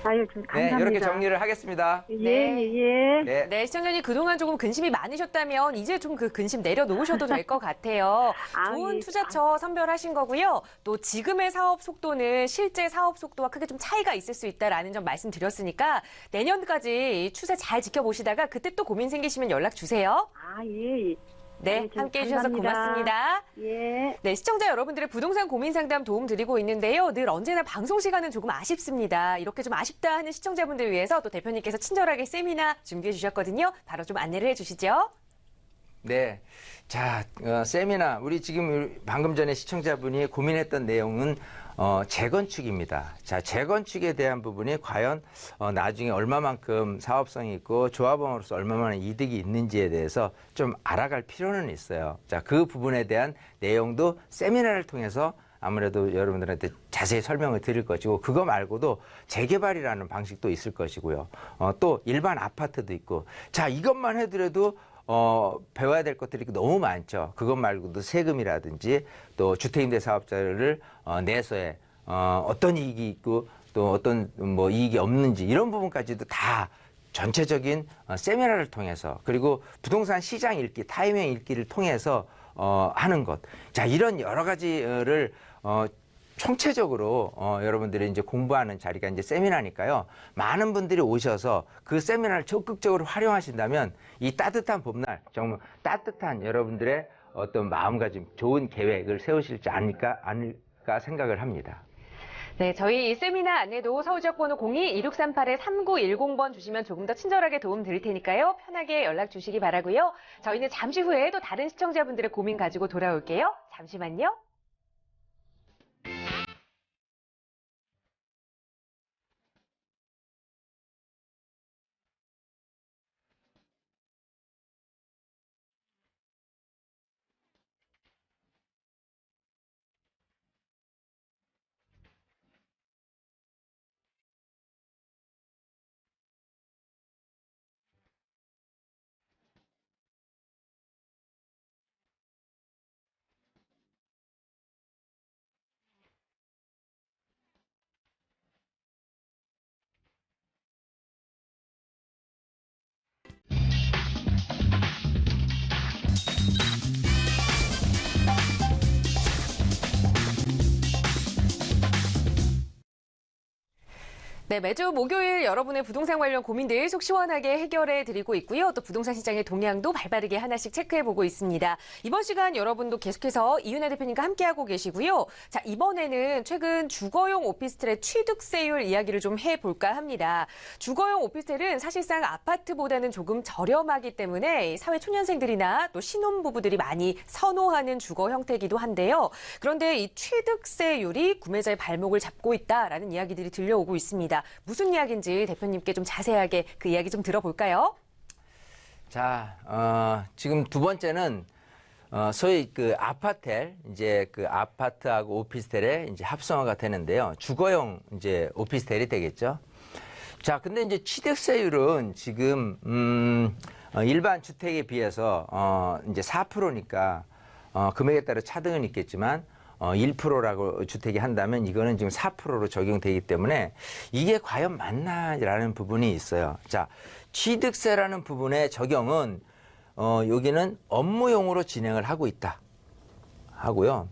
좀 네, 감사합니다. 이렇게 정리를 하겠습니다. 예. 네. 네, 시청자님 그동안 조금 근심이 많으셨다면 이제 좀 그 근심 내려놓으셔도 될 것 같아요. 좋은 예. 투자처 선별하신 거고요. 또 지금의 사업 속도는 실제 사업 속도와 크게 좀 차이가 있을 수 있다라는 점 말씀드렸으니까 내년까지 추세 잘 지켜보시다가 그때 또 고민 생기시면 연락 주세요. 예. 네, 좀 함께해 주셔서 감사합니다. 고맙습니다. 예. 네, 시청자 여러분들의 부동산 고민 상담 도움 드리고 있는데요. 늘 언제나 방송 시간은 조금 아쉽습니다. 이렇게 좀 아쉽다 하는 시청자분들 위해서 또 대표님께서 친절하게 세미나 준비해 주셨거든요. 바로 좀 안내를 해 주시죠. 네. 자, 세미나, 우리 지금 방금 전에 시청자분이 고민했던 내용은 재건축입니다. 자, 재건축에 대한 부분이 과연 나중에 얼마만큼 사업성이 있고 조합원으로서 얼마만한 이득이 있는지에 대해서 좀 알아갈 필요는 있어요. 자, 그 부분에 대한 내용도 세미나를 통해서 아무래도 여러분들한테 자세히 설명을 드릴 것이고 그거 말고도 재개발이라는 방식도 있을 것이고요. 또 일반 아파트도 있고 자, 이것만 해더라도 배워야 될 것들이 너무 많죠. 그것 말고도 세금이라든지 또 주택임대사업자를 내서에 어떤 이익이 있고 또 어떤 뭐 이익이 없는지 이런 부분까지도 다 전체적인 세미나를 통해서 그리고 부동산 시장 읽기, 타이밍 읽기를 통해서 하는 것. 자, 이런 여러 가지를 총체적으로 여러분들이 이제 공부하는 자리가 이제 세미나니까요. 많은 분들이 오셔서 그 세미나를 적극적으로 활용하신다면 이 따뜻한 봄날 정말 따뜻한 여러분들의 어떤 마음가짐, 좋은 계획을 세우실지 않을까 생각을 합니다. 네, 저희 이 세미나 안내도 서울지역 번호 02-2638-3910번 주시면 조금 더 친절하게 도움 드릴 테니까요. 편하게 연락 주시기 바라고요. 저희는 잠시 후에 또 다른 시청자분들의 고민 가지고 돌아올게요. 잠시만요. 네, 매주 목요일 여러분의 부동산 관련 고민들 속 시원하게 해결해 드리고 있고요. 또 부동산 시장의 동향도 발빠르게 하나씩 체크해 보고 있습니다. 이번 시간 여러분도 계속해서 이윤혜 대표님과 함께하고 계시고요. 자, 이번에는 최근 주거용 오피스텔의 취득세율 이야기를 좀 해볼까 합니다. 주거용 오피스텔은 사실상 아파트보다는 조금 저렴하기 때문에 사회 초년생들이나 또 신혼부부들이 많이 선호하는 주거 형태이기도 한데요. 그런데 이 취득세율이 구매자의 발목을 잡고 있다라는 이야기들이 들려오고 있습니다. 무슨 이야기인지 대표님께 좀 자세하게 그 이야기 좀 들어볼까요? 자, 지금 두 번째는 소위 그 아파텔, 이제 그 아파트하고 오피스텔의 이제 합성화가 되는데요. 주거용 이제 오피스텔이 되겠죠. 자, 근데 이제 취득세율은 지금 일반 주택에 비해서 이제 4%니까 금액에 따라 차등은 있겠지만 1%라고 주택이 한다면 이거는 지금 4%로 적용되기 때문에 이게 과연 맞나라는 부분이 있어요. 자, 취득세라는 부분의 적용은 여기는 업무용으로 진행을 하고 있다 하고요.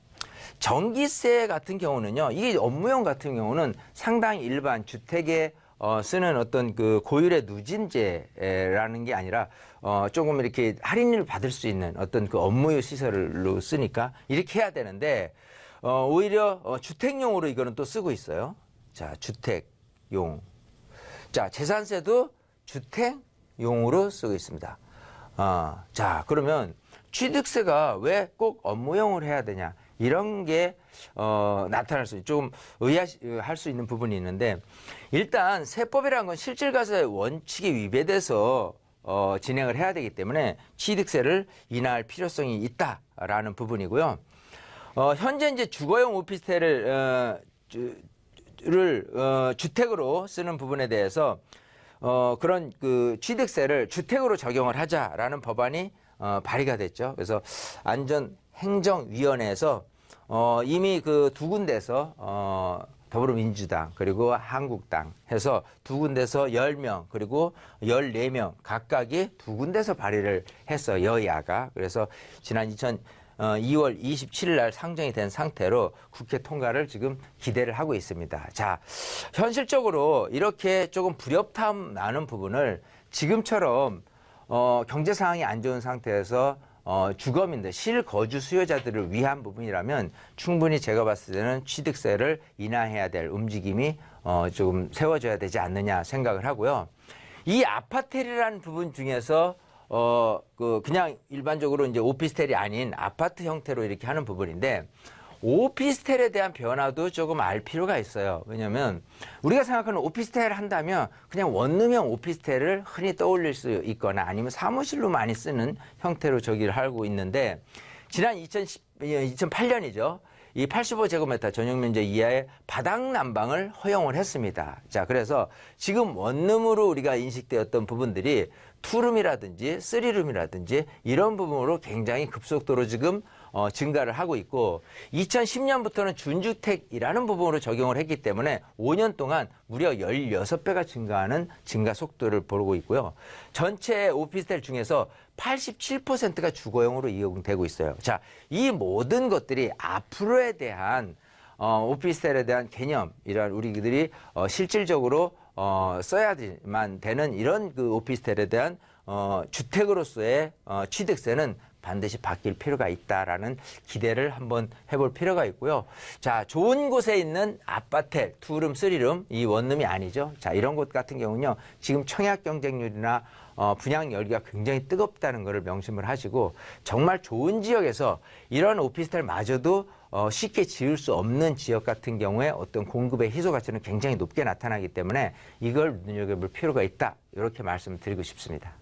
전기세 같은 경우는요. 이게 업무용 같은 경우는 상당히 일반 주택에 쓰는 어떤 그 고율의 누진제라는 게 아니라 조금 이렇게 할인을 받을 수 있는 어떤 그 업무용 시설로 쓰니까 이렇게 해야 되는데 오히려 주택용으로 이거는 또 쓰고 있어요. 자, 주택용. 자, 재산세도 주택용으로 쓰고 있습니다. 자, 그러면 취득세가 왜 꼭 업무용으로 해야 되냐? 이런 게 나타날 수 좀 의아할 수 있는 부분이 있는데 일단 세법이라는 건 실질과세의 원칙에 위배돼서 진행을 해야 되기 때문에 취득세를 인하할 필요성이 있다라는 부분이고요. 현재 이제 주거용 오피스텔을 주택으로 쓰는 부분에 대해서 그런 그 취득세를 주택으로 적용을 하자라는 법안이 발의가 됐죠. 그래서 안전행정위원회에서 이미 그 두 군데서 더불어민주당 그리고 한국당 해서 두 군데서 10명 그리고 14명 각각이 두 군데서 발의를 했어요. 여야가. 그래서 지난 2월 27일 날 상정이 된 상태로 국회 통과를 지금 기대를 하고 있습니다. 자, 현실적으로 이렇게 조금 불협탐 나는 부분을 지금처럼 경제 상황이 안 좋은 상태에서 주거민들, 실거주 수요자들을 위한 부분이라면 충분히 제가 봤을 때는 취득세를 인하해야 될 움직임이 조금 세워져야 되지 않느냐 생각을 하고요. 이 아파텔이라는 부분 중에서 그냥 일반적으로 이제 오피스텔이 아닌 아파트 형태로 이렇게 하는 부분인데 오피스텔에 대한 변화도 조금 알 필요가 있어요. 왜냐하면 우리가 생각하는 오피스텔 한다면 그냥 원룸형 오피스텔을 흔히 떠올릴 수 있거나 아니면 사무실로 많이 쓰는 형태로 저기를 하고 있는데 지난 2008년이죠. 이 85제곱미터 전용 면적 이하의 바닥 난방을 허용을 했습니다. 자, 그래서 지금 원룸으로 우리가 인식되었던 부분들이 투룸이라든지 쓰리룸이라든지 이런 부분으로 굉장히 급속도로 지금 증가를 하고 있고 2010년부터는 준주택이라는 부분으로 적용을 했기 때문에 5년 동안 무려 16배가 증가하는 증가 속도를 보고 있고요. 전체 오피스텔 중에서 87%가 주거용으로 이용되고 있어요. 자, 이 모든 것들이 앞으로에 대한 오피스텔에 대한 개념이란 우리들이 실질적으로 써야만 되는 이런 그 오피스텔에 대한 주택으로서의 취득세는 반드시 바뀔 필요가 있다라는 기대를 한번 해볼 필요가 있고요. 자, 좋은 곳에 있는 아파텔, 투룸, 쓰리룸, 이 원룸이 아니죠. 자, 이런 곳 같은 경우는요, 지금 청약 경쟁률이나 분양 열기가 굉장히 뜨겁다는 것을 명심을 하시고 정말 좋은 지역에서 이런 오피스텔마저도 쉽게 지을 수 없는 지역 같은 경우에 어떤 공급의 희소 가치는 굉장히 높게 나타나기 때문에 이걸 눈여겨볼 필요가 있다. 이렇게 말씀을 드리고 싶습니다.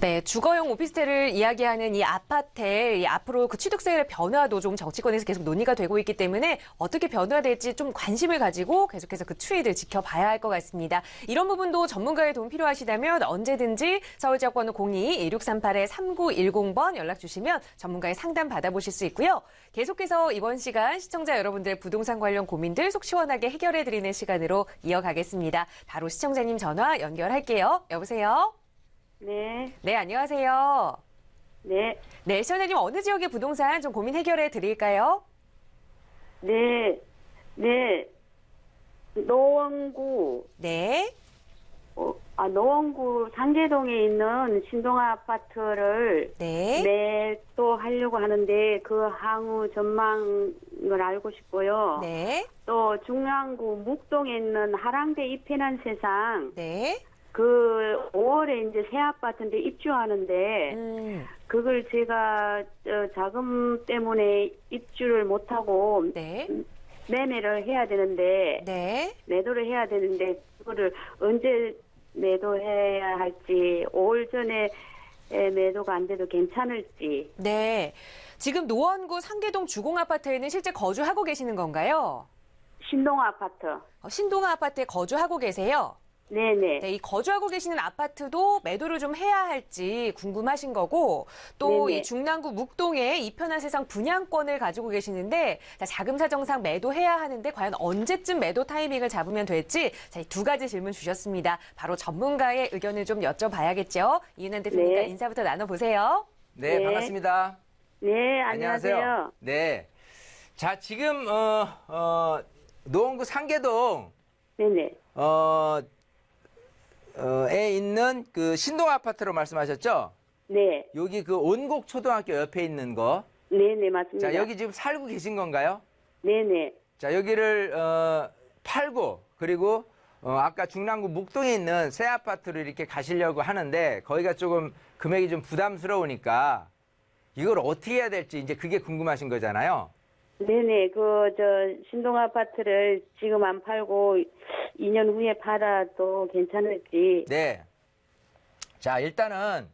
네, 주거용 오피스텔을 이야기하는 이 아파텔, 앞으로 그 취득세의 변화도 좀 정치권에서 계속 논의가 되고 있기 때문에 어떻게 변화될지 좀 관심을 가지고 계속해서 그 추이를 지켜봐야 할 것 같습니다. 이런 부분도 전문가의 도움 필요하시다면 언제든지 서울지역번호 02-1638-3910번 연락 주시면 전문가의 상담 받아보실 수 있고요. 계속해서 이번 시간 시청자 여러분들의 부동산 관련 고민들 속 시원하게 해결해드리는 시간으로 이어가겠습니다. 바로 시청자님 전화 연결할게요. 여보세요? 네, 네, 안녕하세요. 네, 네, 시청자님 어느 지역의 부동산 좀 고민 해결해 드릴까요? 네, 네. 노원구, 네. 노원구 상계동에 있는 신동아 아파트를 네. 매도하려고 하는데 그 향후 전망을 알고 싶고요. 네. 또 중랑구 묵동에 있는 하랑대 이편한 세상 네. 그 5월에 이제 새 아파트인데 입주하는데 그걸 제가 자금 때문에 입주를 못하고 네. 매매를 해야 되는데 네. 매도를 해야 되는데 그거를 언제 매도해야 할지 5월 전에 매도가 안 돼도 괜찮을지. 네. 지금 노원구 상계동 주공아파트에는 실제 거주하고 계시는 건가요? 신동 아파트. 신동아 아파트에 거주하고 계세요? 네네. 네, 이 거주하고 계시는 아파트도 매도를 좀 해야 할지 궁금하신 거고, 또 네네. 이 중랑구 묵동에 이편한 세상 분양권을 가지고 계시는데, 자, 자금사정상 매도해야 하는데 과연 언제쯤 매도 타이밍을 잡으면 될지, 자, 이 두 가지 질문 주셨습니다. 바로 전문가의 의견을 좀 여쭤봐야겠죠. 이은한 대표님과 네. 인사부터 나눠보세요. 네, 네. 반갑습니다. 네, 안녕하세요. 네. 자, 지금 노원구 상계동 네네. 에 있는 그 신동 아파트로 말씀하셨죠? 네. 여기 그 온곡 초등학교 옆에 있는 거. 네네, 맞습니다. 자, 여기 지금 살고 계신 건가요? 네네. 자, 여기를 팔고 그리고 아까 중랑구 묵동에 있는 새 아파트로 이렇게 가시려고 하는데 거기가 조금 금액이 좀 부담스러우니까 이걸 어떻게 해야 될지 이제 그게 궁금하신 거잖아요. 네네, 신동 아파트를 지금 안 팔고 2년 후에 팔아도 괜찮을지. 네. 자, 일단은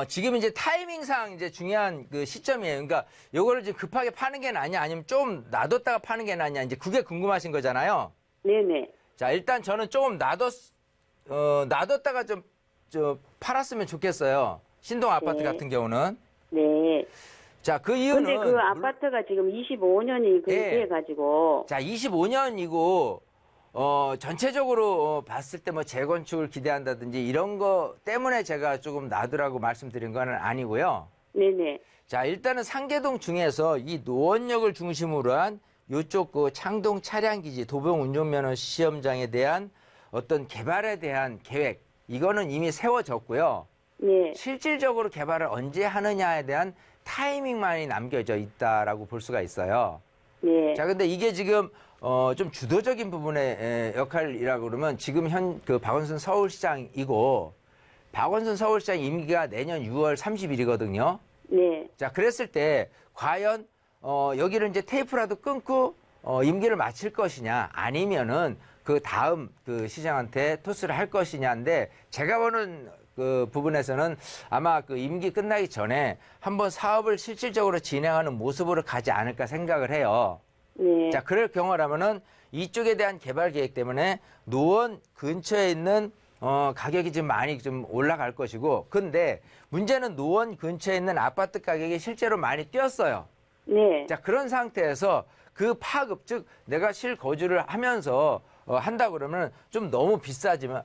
지금 이제 타이밍상 이제 중요한 그 시점이에요. 그러니까 요거를 지금 급하게 파는 게 낫냐 아니면 좀 놔뒀다가 파는 게 낫냐 이제 그게 궁금하신 거잖아요. 네네. 자, 일단 저는 조금 놔뒀다가 좀 팔았으면 좋겠어요. 신동 아파트 네. 같은 경우는. 네. 자, 그 이유는 근데 그 아파트가 지금 25년이 예. 돼가지고. 자, 25년이고 전체적으로 봤을 때 뭐 재건축을 기대한다든지 이런 거 때문에 제가 조금 놔두라고 말씀드린 건 아니고요. 네네. 자, 일단은 상계동 중에서 이 노원역을 중심으로 한 요쪽 그 창동 차량기지 도봉 운전면허 시험장에 대한 어떤 개발에 대한 계획 이거는 이미 세워졌고요. 네. 실질적으로 개발을 언제 하느냐에 대한 타이밍만이 남겨져 있다라고 볼 수가 있어요. 네. 자, 근데 이게 지금 좀 주도적인 부분의 역할이라고 그러면 지금 그 박원순 서울시장이고 박원순 시장 임기가 내년 6월 30일이거든요. 네. 자, 그랬을 때 과연 여기를 이제 테이프라도 끊고 임기를 마칠 것이냐 아니면은 그 다음 그 시장한테 토스를 할 것이냐인데 제가 보는 그 부분에서는 아마 그 임기 끝나기 전에 한번 사업을 실질적으로 진행하는 모습으로 가지 않을까 생각을 해요. 네. 자, 그럴 경우라면은 이쪽에 대한 개발 계획 때문에 노원 근처에 있는 가격이 좀 많이 좀 올라갈 것이고, 근데 문제는 노원 근처에 있는 아파트 가격이 실제로 많이 뛰었어요. 네. 자, 그런 상태에서 그 파급, 즉 내가 실거주를 하면서 한다 그러면 좀 너무 비싸지만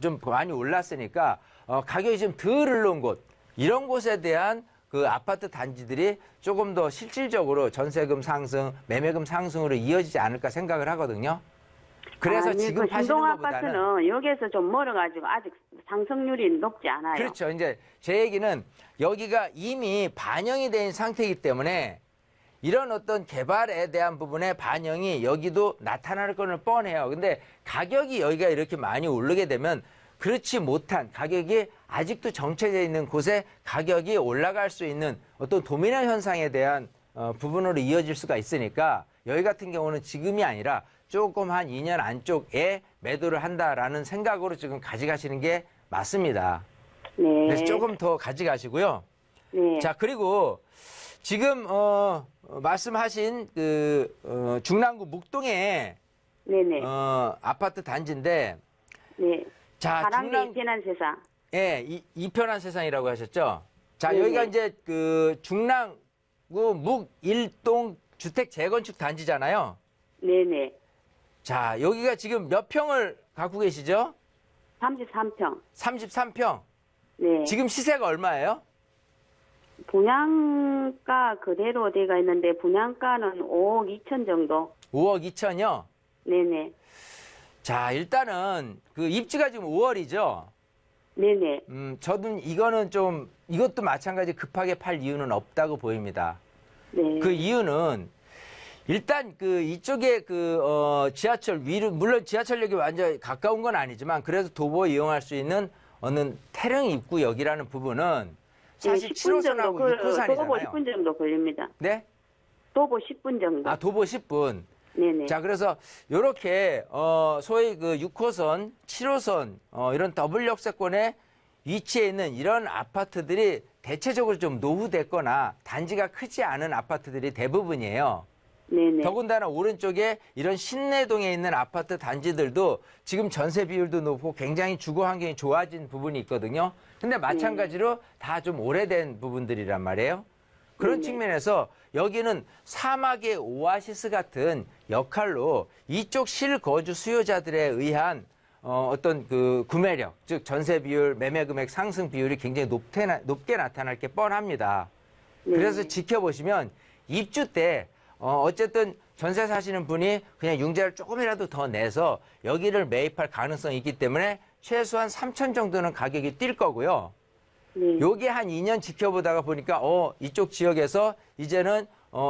좀 많이 올랐으니까 가격이 좀 덜 올라온 곳, 이런 곳에 대한 그 아파트 단지들이 조금 더 실질적으로 전세금 상승, 매매금 상승으로 이어지지 않을까 생각을 하거든요. 그래서 아니, 지금 그 파시는 신동 것보다는 아파트는 여기에서 좀 멀어가지고 아직 상승률이 높지 않아요. 그렇죠. 이제 제 얘기는 여기가 이미 반영이 된 상태이기 때문에 이런 어떤 개발에 대한 부분의 반영이 여기도 나타날 거는 뻔해요. 근데 가격이 여기가 이렇게 많이 오르게 되면 그렇지 못한 가격이 아직도 정체되어 있는 곳에 가격이 올라갈 수 있는 어떤 도미노 현상에 대한 부분으로 이어질 수가 있으니까 여기 같은 경우는 지금이 아니라 조금 한 2년 안쪽에 매도를 한다라는 생각으로 지금 가져가시는 게 맞습니다. 네. 그래서 조금 더 가져가시고요. 네. 자, 그리고 지금 말씀하신 그 중랑구 묵동에 네네. 아파트 단지인데 네. 자, 바람이 이편한 세상. 예, 이편한 세상이라고 하셨죠. 자, 네네. 여기가 이제 그 중랑구 묵 1동 주택 재건축 단지잖아요. 네네. 자, 여기가 지금 몇 평을 갖고 계시죠? 33평. 33평. 네. 지금 시세가 얼마예요? 분양가 그대로 돼가 있는데 분양가는 5억 2천 정도. 5억 2천이요. 네네. 자, 일단은 그 입주가 지금 5월이죠. 네네. 저도 이거는 좀 이것도 마찬가지 급하게 팔 이유는 없다고 보입니다. 네. 그 이유는 일단 그 이쪽에 지하철 위로 물론 지하철역이 완전 가까운 건 아니지만 그래도 도보 이용할 수 있는 어느 태릉 입구역이라는 부분은 사실 10분 정도 7호선하고 도보 6호선이잖아요. 10분 정도 걸립니다. 네? 도보 10분 정도. 아, 도보 10분. 네네. 자, 그래서 요렇게 소위 그 6호선, 7호선 이런 더블 역세권에 위치해 있는 이런 아파트들이 대체적으로 좀 노후됐거나 단지가 크지 않은 아파트들이 대부분이에요. 네네. 더군다나 오른쪽에 이런 신내동에 있는 아파트 단지들도 지금 전세 비율도 높고 굉장히 주거 환경이 좋아진 부분이 있거든요. 근데 마찬가지로 다 좀 오래된 부분들이란 말이에요. 그런 측면에서 여기는 사막의 오아시스 같은 역할로 이쪽 실거주 수요자들에 의한 어떤 그 구매력, 즉 전세 비율, 매매 금액 상승 비율이 굉장히 높게 나타날 게 뻔합니다. 그래서 지켜보시면 입주 때 어쨌든 전세 사시는 분이 그냥 융자를 조금이라도 더 내서 여기를 매입할 가능성이 있기 때문에 최소한 3천 정도는 가격이 뛸 거고요. 네. 요게 한 2년 지켜보다가 보니까 이쪽 지역에서 이제는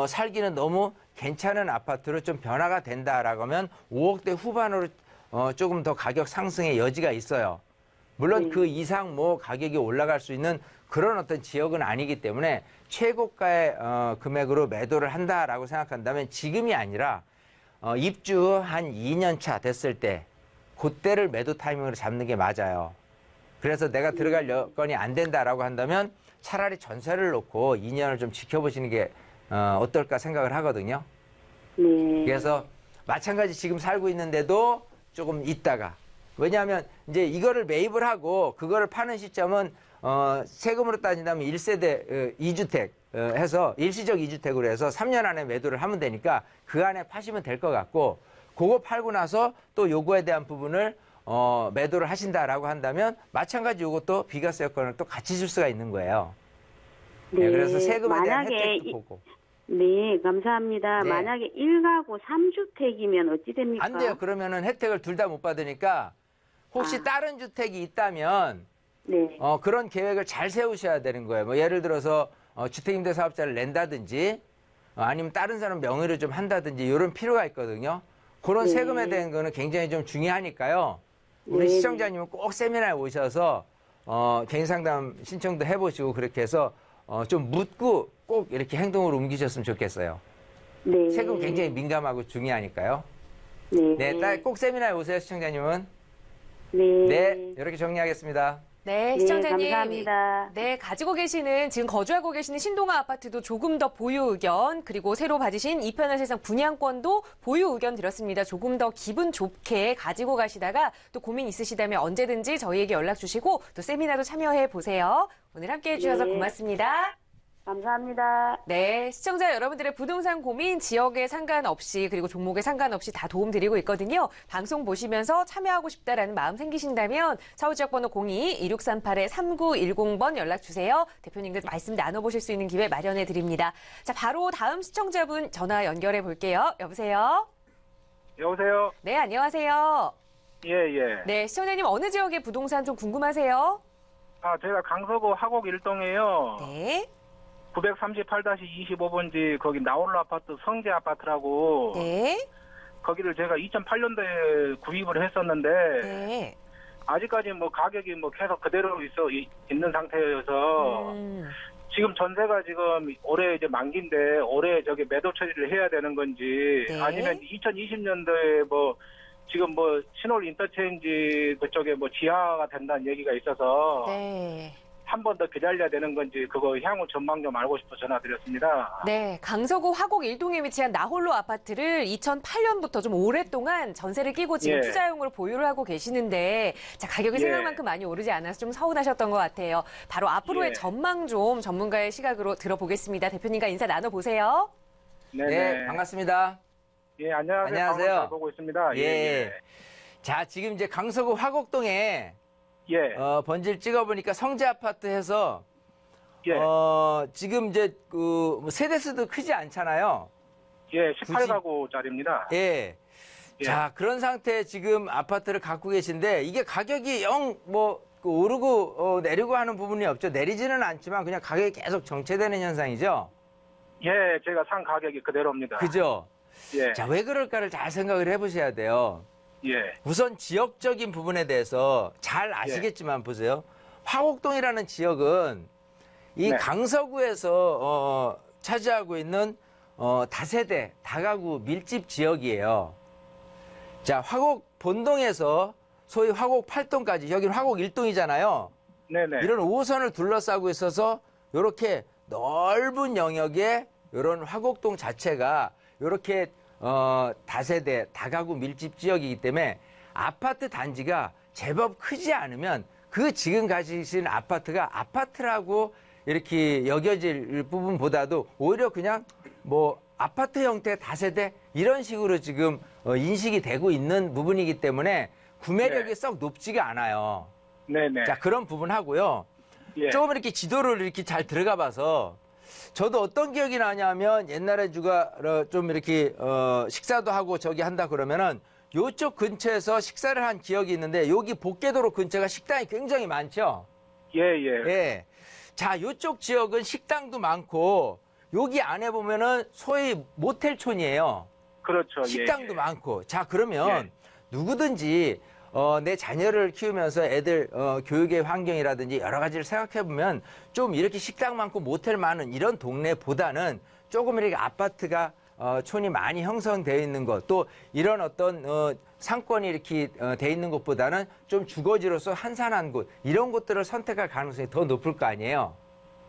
살기는 너무 괜찮은 아파트로 좀 변화가 된다라고 하면 5억대 후반으로 조금 더 가격 상승의 여지가 있어요. 물론 그 이상 뭐 가격이 올라갈 수 있는 그런 어떤 지역은 아니기 때문에 최고가의 금액으로 매도를 한다라고 생각한다면 지금이 아니라 입주 한 2년 차 됐을 때 그때를 매도 타이밍으로 잡는 게 맞아요. 그래서 내가 들어갈 여건이 안 된다라고 한다면 차라리 전세를 놓고 2년을 좀 지켜보시는 게 어떨까 생각을 하거든요. 네. 그래서 마찬가지 지금 살고 있는데도 조금 있다가 왜냐하면 이제 이거를 매입을 하고 그거를 파는 시점은 세금으로 따진다면 1세대 2주택 해서 일시적 2주택으로 해서 3년 안에 매도를 하면 되니까 그 안에 파시면 될 것 같고 그거 팔고 나서 또 요거에 대한 부분을 매도를 하신다라고 한다면 마찬가지 요것도 비과세 여건을 또 같이 줄 수가 있는 거예요. 네, 그래서 세금에 대한 혜택도 보고. 네, 감사합니다. 네. 만약에 1가구 3주택이면 어찌 됩니까? 안 돼요. 그러면은 혜택을 둘 다 못 받으니까 혹시 다른 주택이 있다면 네. 그런 계획을 잘 세우셔야 되는 거예요. 뭐 예를 들어서 주택임대사업자를 낸다든지 아니면 다른 사람 명의로 좀 한다든지 이런 필요가 있거든요. 그런 네. 세금에 대한 거는 굉장히 좀 중요하니까요. 우리 네. 시청자님은 꼭 세미나에 오셔서 개인상담 신청도 해보시고 그렇게 해서 좀 묻고 꼭 이렇게 행동으로 옮기셨으면 좋겠어요. 네. 세금 굉장히 민감하고 중요하니까요. 네. 네, 꼭 세미나에 오세요, 시청자님은. 네. 네, 이렇게 정리하겠습니다. 네, 네, 시청자님. 감사합니다. 네, 가지고 계시는, 지금 거주하고 계시는 신동아 아파트도 조금 더 보유 의견, 그리고 새로 받으신 이편한 세상 분양권도 보유 의견 드렸습니다. 조금 더 기분 좋게 가지고 가시다가 또 고민 있으시다면 언제든지 저희에게 연락 주시고 또 세미나도 참여해 보세요. 오늘 함께 해주셔서 네. 고맙습니다. 감사합니다. 네, 시청자 여러분들의 부동산 고민 지역에 상관없이 그리고 종목에 상관없이 다 도움드리고 있거든요. 방송 보시면서 참여하고 싶다라는 마음 생기신다면 서울지역번호 02-2638-3910번 연락주세요. 대표님과 말씀 나눠보실 수 있는 기회 마련해드립니다. 자, 바로 다음 시청자분 전화 연결해 볼게요. 여보세요? 여보세요? 네, 안녕하세요. 예. 네, 시청자님 어느 지역의 부동산 좀 궁금하세요? 제가 강서구 화곡 1동에요. 네, 938-25번지 거기 나홀로 아파트 성재 아파트라고 네, 거기를 제가 2008년도에 구입을 했었는데 네. 아직까지 뭐 가격이 뭐 계속 그대로 있는 상태여서 지금 전세가 지금 올해 이제 만기인데 올해 저기 매도 처리를 해야 되는 건지 네. 아니면 2020년도에 뭐 지금 뭐 신월 인터체인지 그쪽에 뭐 지하가 된다는 얘기가 있어서 네. 한 번 더 기다려야 되는 건지 그거 향후 전망 좀 알고 싶어 전화드렸습니다. 네, 강서구 화곡 1동에 위치한 나홀로 아파트를 2008년부터 좀 오랫동안 전세를 끼고 지금 예. 투자용으로 보유를 하고 계시는데 자, 가격이 예. 생각만큼 많이 오르지 않아서 좀 서운하셨던 것 같아요. 바로 앞으로의 예. 전망 좀 전문가의 시각으로 들어보겠습니다. 대표님과 인사 나눠보세요. 네, 반갑습니다. 예, 안녕하세요. 안녕하세요. 방송 잘 보고 있습니다. 예. 자, 지금 이제 강서구 화곡동에 예. 번지를 찍어보니까 성재 아파트 해서 예. 지금 이제 그 세대수도 크지 않잖아요. 예, 18가구짜리입니다. 예. 예. 자, 그런 상태에 지금 아파트를 갖고 계신데 이게 가격이 오르고 내리고 하는 부분이 없죠. 내리지는 않지만 그냥 가격이 계속 정체되는 현상이죠. 예, 제가 산 가격이 그대로입니다. 그죠? 예. 자, 왜 그럴까를 잘 생각을 해보셔야 돼요. 예. 우선 지역적인 부분에 대해서 잘 아시겠지만 보세요. 화곡동이라는 지역은 이 네. 강서구에서 차지하고 있는 다세대, 다가구 밀집 지역이에요. 자, 화곡 본동에서 소위 화곡 8동까지, 여기는 화곡 1동이잖아요. 네네. 이런 5호선을 둘러싸고 있어서 이렇게 넓은 영역에 이런 화곡동 자체가 이렇게 다세대, 다가구 밀집 지역이기 때문에 아파트 단지가 제법 크지 않으면 그 지금 가지신 아파트가 아파트라고 이렇게 여겨질 부분보다도 오히려 그냥 뭐 아파트 형태 다세대 이런 식으로 지금 인식이 되고 있는 부분이기 때문에 구매력이 네. 썩 높지가 않아요. 네네. 자, 그런 부분 하고요. 예. 조금 이렇게 지도를 이렇게 잘 들어가 봐서 저도 어떤 기억이 나냐면 옛날에 주가 좀 이렇게 식사도 하고 저기 한다 그러면은 요쪽 근처에서 식사를 한 기억이 있는데 여기 복개도로 근처가 식당이 굉장히 많죠. 예, 예. 예. 자, 요쪽 지역은 식당도 많고 여기 안에 보면은 소위 모텔촌이에요. 그렇죠. 식당도 예, 예. 많고. 자, 그러면 누구든지 내 자녀를 키우면서 애들 교육의 환경이라든지 여러 가지를 생각해 보면 좀 이렇게 식당 많고 모텔 많은 이런 동네보다는 조금 이렇게 아파트가 촌이 많이 형성되어 있는 것, 또 이런 어떤 상권이 이렇게 돼 있는 곳보다는 좀 주거지로서 한산한 곳, 이런 곳들을 선택할 가능성이 더 높을 거 아니에요.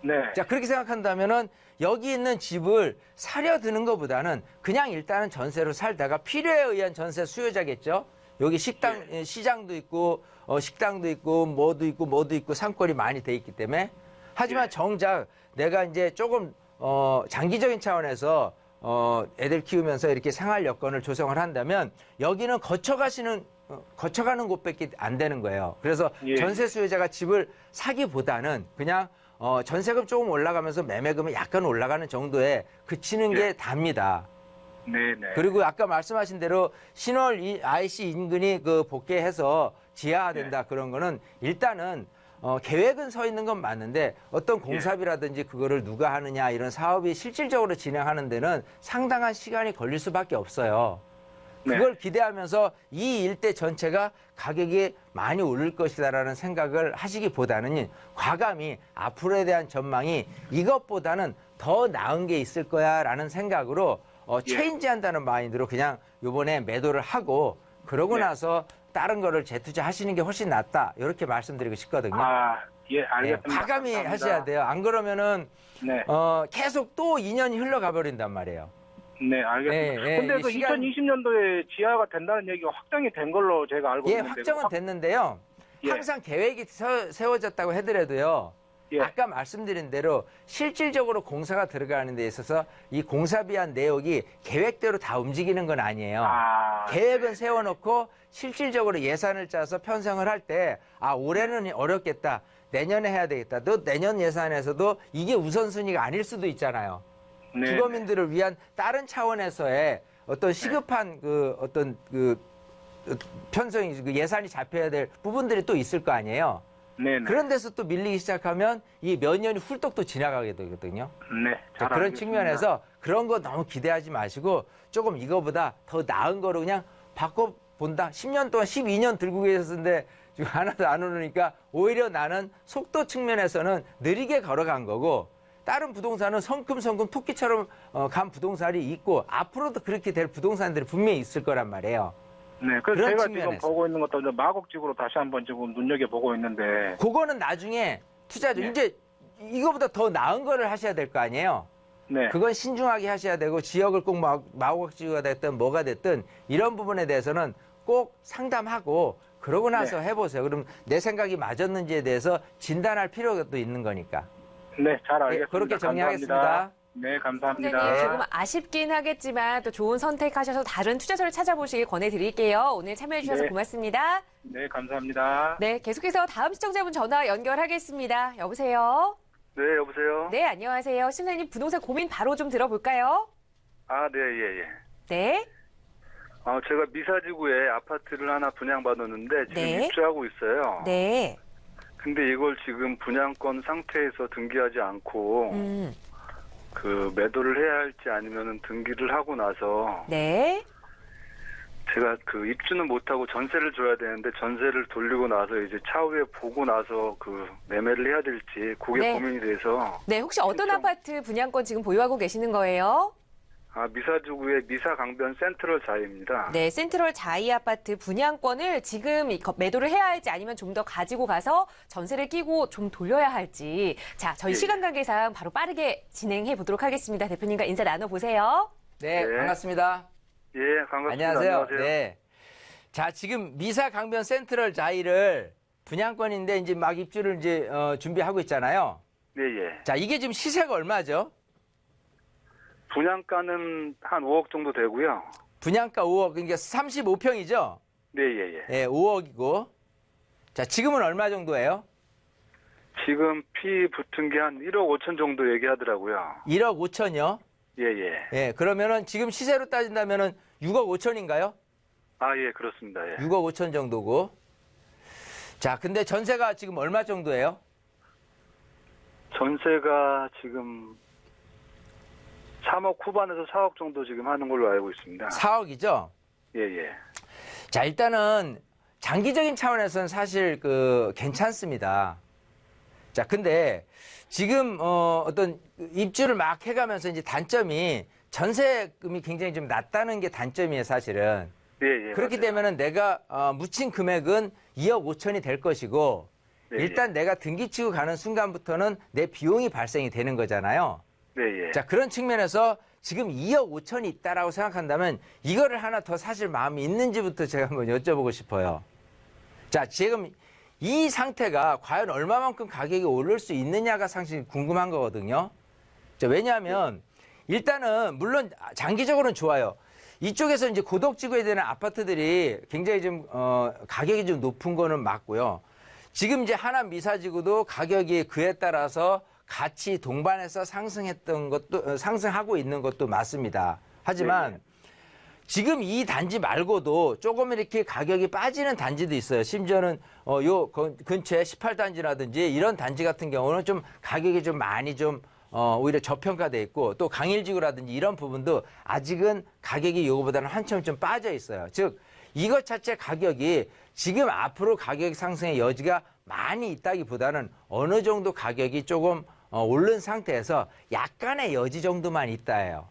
네. 자, 그렇게 생각한다면은 여기 있는 집을 사려 드는 것보다는 그냥 일단은 전세로 살다가 필요에 의한 전세 수요자겠죠. 여기 식당, 시장도 있고, 식당도 있고, 뭐도 있고, 상권이 많이 돼 있기 때문에. 하지만 정작 내가 이제 조금, 장기적인 차원에서, 애들 키우면서 이렇게 생활 여건을 조성을 한다면 여기는 거쳐가는 곳밖에 안 되는 거예요. 그래서 예. 전세 수요자가 집을 사기보다는 그냥, 전세금 조금 올라가면서 매매금이 약간 올라가는 정도에 그치는 게 답니다. 네네. 그리고 아까 말씀하신 대로 신월 IC 인근이 그 복개해서 지하화된다 그런 거는 일단은 계획은 서 있는 건 맞는데 어떤 공사비라든지 그거를 누가 하느냐 이런 사업이 실질적으로 진행하는 데는 상당한 시간이 걸릴 수밖에 없어요. 네. 그걸 기대하면서 이 일대 전체가 가격이 많이 오를 것이다라는 생각을 하시기보다는 과감히 앞으로에 대한 전망이 이것보다는 더 나은 게 있을 거야라는 생각으로 체인지한다는 마인드로 그냥 요번에 매도를 하고 그러고 네. 나서 다른 거를 재투자하시는 게 훨씬 낫다 이렇게 말씀드리고 싶거든요. 아, 예, 네, 알겠습니다. 과감히 감사합니다. 하셔야 돼요. 안 그러면은 네. 계속 또 2년이 흘러가 버린단 말이에요. 네, 알겠습니다. 네, 근데 이 그 시간- 2020년도에 지하가 된다는 얘기가 확정이 된 걸로 제가 알고 예, 있는데. 확정은 됐는데요. 예. 항상 계획이 세워졌다고 해더라도요. 예. 아까 말씀드린 대로 실질적으로 공사가 들어가는 데 있어서 이 공사비한 내역이 계획대로 다 움직이는 건 아니에요. 아, 계획은 세워놓고 실질적으로 예산을 짜서 편성을 할 때 올해는 어렵겠다. 내년에 해야 되겠다. 또 내년 예산에서도 이게 우선순위가 아닐 수도 있잖아요. 네. 주거민들을 위한 다른 차원에서의 어떤 시급한 편성이 그 예산이 잡혀야 될 부분들이 또 있을 거 아니에요. 네. 그런 데서 또 밀리기 시작하면 이 몇 년이 훌떡 또 지나가게 되거든요. 네. 자, 잘 그런 알겠습니다. 측면에서 그런 거 너무 기대하지 마시고 조금 이거보다 더 나은 거로 그냥 바꿔본다. 10년 동안 12년 들고 계셨는데 지금 하나도 안 오르니까 오히려 나는 속도 측면에서는 느리게 걸어간 거고 다른 부동산은 성큼성큼 토끼처럼 간 부동산이 있고 앞으로도 그렇게 될 부동산들이 분명히 있을 거란 말이에요. 네. 그래서 그런 제가 측면에서. 지금 보고 있는 것도 이제 마곡집으로 다시 한번 지금 눈여겨보고 있는데. 그거는 나중에 투자죠. 네. 이제 이거보다 더 나은 거를 하셔야 될 거 아니에요. 네. 그건 신중하게 하셔야 되고 지역을 꼭 마곡지구가 됐든 뭐가 됐든 이런 부분에 대해서는 꼭 상담하고 그러고 나서 해보세요. 그럼 내 생각이 맞았는지에 대해서 진단할 필요가 또 있는 거니까. 네, 잘 알겠습니다. 그렇게 정리하겠습니다. 감사합니다. 네, 감사합니다. 선생님 조금 아쉽긴 하겠지만 또 좋은 선택하셔서 다른 투자처를 찾아보시길 권해드릴게요. 오늘 참여해주셔서 네. 고맙습니다. 네, 감사합니다. 네, 계속해서 다음 시청자분 전화 연결하겠습니다. 여보세요? 네, 여보세요? 네, 안녕하세요. 신사님 부동산 고민 바로 좀 들어볼까요? 아, 네, 예, 예. 네. 제가 미사지구에 아파트를 하나 분양받았는데 지금 네. 입주하고 있어요. 네. 근데 이걸 지금 분양권 상태에서 등기하지 않고 그 매도를 해야 할지 아니면은 등기를 하고 나서 네. 제가 그 입주는 못하고 전세를 줘야 되는데 전세를 돌리고 나서 이제 차후에 보고 나서 그 매매를 해야 될지 그게 네. 고민이 돼서 네, 혹시 어떤 신청- 아파트 분양권 지금 보유하고 계시는 거예요? 미사지구의 미사강변 센트럴 자이입니다. 네, 센트럴 자이 아파트 분양권을 지금 매도를 해야 할지 아니면 좀 더 가지고 가서 전세를 끼고 좀 돌려야 할지. 자, 저희 예. 시간 관계상 바로 빠르게 진행해 보도록 하겠습니다. 대표님과 인사 나눠보세요. 네, 네. 반갑습니다. 예, 반갑습니다. 안녕하세요. 네. 자, 지금 미사 강변 센트럴 자이를 분양권인데 이제 막 입주를 이제 준비하고 있잖아요. 네, 예. 자, 이게 지금 시세가 얼마죠? 분양가는 한 5억 정도 되고요. 분양가 5억, 그러니까 35평이죠? 네, 예, 예. 네, 5억이고. 자, 지금은 얼마 정도예요? 지금 피 붙은 게 한 1억 5천 정도 얘기하더라고요. 1억 5천이요? 예, 예. 예, 그러면은 지금 시세로 따진다면은 6억 5천인가요? 예, 그렇습니다. 예. 6억 5천 정도고. 자, 근데 전세가 지금 얼마 정도예요? 전세가 지금 3억 후반에서 4억 정도 지금 하는 걸로 알고 있습니다. 4억이죠? 예, 예. 자, 일단은 장기적인 차원에서는 사실 괜찮습니다. 자, 근데 지금 어떤 입주를 막 해가면서 이제 단점이 전세금이 굉장히 좀 낮다는 게 단점이에요, 사실은. 예, 예. 그렇기 맞아요. 때문에 내가 묻힌 금액은 2억 5천이 될 것이고 네, 일단 내가 등기치고 가는 순간부터는 내 비용이 발생이 되는 거잖아요. 네, 예. 자, 그런 측면에서 지금 2억 5천이 있다라고 생각한다면 이거를 하나 더 사실 마음이 있는지부터 제가 한번 여쭤보고 싶어요. 자, 지금 이 상태가 과연 얼마만큼 가격이 오를 수 있느냐가 사실 궁금한 거거든요. 자, 왜냐하면 일단은 물론 장기적으로는 좋아요. 이쪽에서 이제 고덕지구에 되는 아파트들이 굉장히 좀 가격이 좀 높은 거는 맞고요. 지금 이제 하남 미사지구도 가격이 그에 따라서 같이 동반해서 상승했던 것도 상승하고 있는 것도 맞습니다. 하지만 네. 지금 이 단지 말고도 조금 이렇게 가격이 빠지는 단지도 있어요. 심지어는 요 근처에 18단지라든지 이런 단지 같은 경우는 좀 가격이 좀 많이 좀 오히려 저평가돼 있고 또 강일지구라든지 이런 부분도 아직은 가격이 요거보다는 한참 좀 빠져 있어요. 즉 이것 자체 가격이 지금 앞으로 가격 상승의 여지가 많이 있다기보다는 어느 정도 가격이 조금 오른 상태에서 약간의 여지 정도만 있다예요.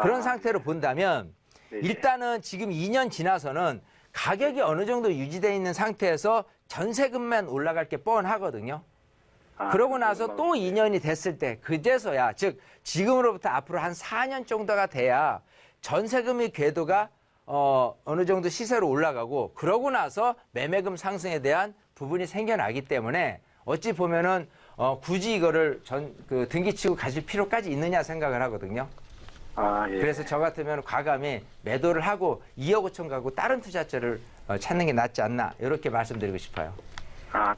그런 상태로 본다면 네. 일단은 지금 2년 지나서는 가격이 어느 정도 유지되어 있는 상태에서 전세금만 올라갈 게 뻔하거든요. 그러고 나서 또 2년이 됐을 때 그제서야 즉 지금으로부터 앞으로 한 4년 정도가 돼야 전세금의 궤도가 어느 정도 시세로 올라가고 그러고 나서 매매금 상승에 대한 부분이 생겨나기 때문에 어찌 보면은 굳이 이거를 등기치고 가실 필요까지 있느냐 생각을 하거든요. 예. 그래서 저 같으면 과감히 매도를 하고 2억 5천 가고 다른 투자처를 찾는 게 낫지 않나 이렇게 말씀드리고 싶어요.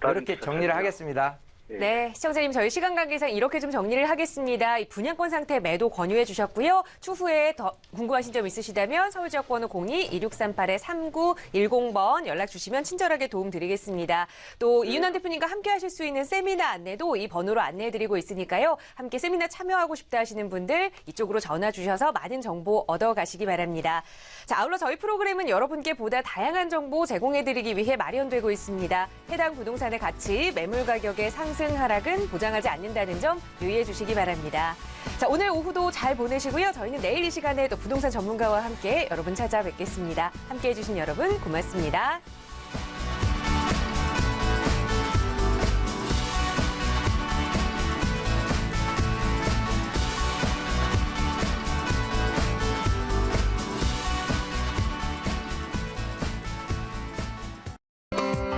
이렇게 정리를 하겠습니다. 네, 시청자님 저희 시간 관계상 이렇게 좀 정리를 하겠습니다. 이 분양권 상태 매도 권유해 주셨고요. 추후에 더 궁금하신 점 있으시다면 서울지역번호 02-2638-3910번 연락 주시면 친절하게 도움 드리겠습니다. 또 이윤환 대표님과 함께 하실 수 있는 세미나 안내도 이 번호로 안내해 드리고 있으니까요. 함께 세미나 참여하고 싶다 하시는 분들 이쪽으로 전화 주셔서 많은 정보 얻어 가시기 바랍니다. 자, 아울러 저희 프로그램은 여러분께 보다 다양한 정보 제공해 드리기 위해 마련되고 있습니다. 해당 부동산의 가치, 매물 가격의 상승 하락은 보장하지 않는다는 점 유의해 주시기 바랍니다. 자, 오늘 오후도 잘 보내시고요. 저희는 내일 이 시간에 또 부동산 전문가와 함께 여러분 찾아뵙겠습니다. 함께해 주신 여러분 고맙습니다.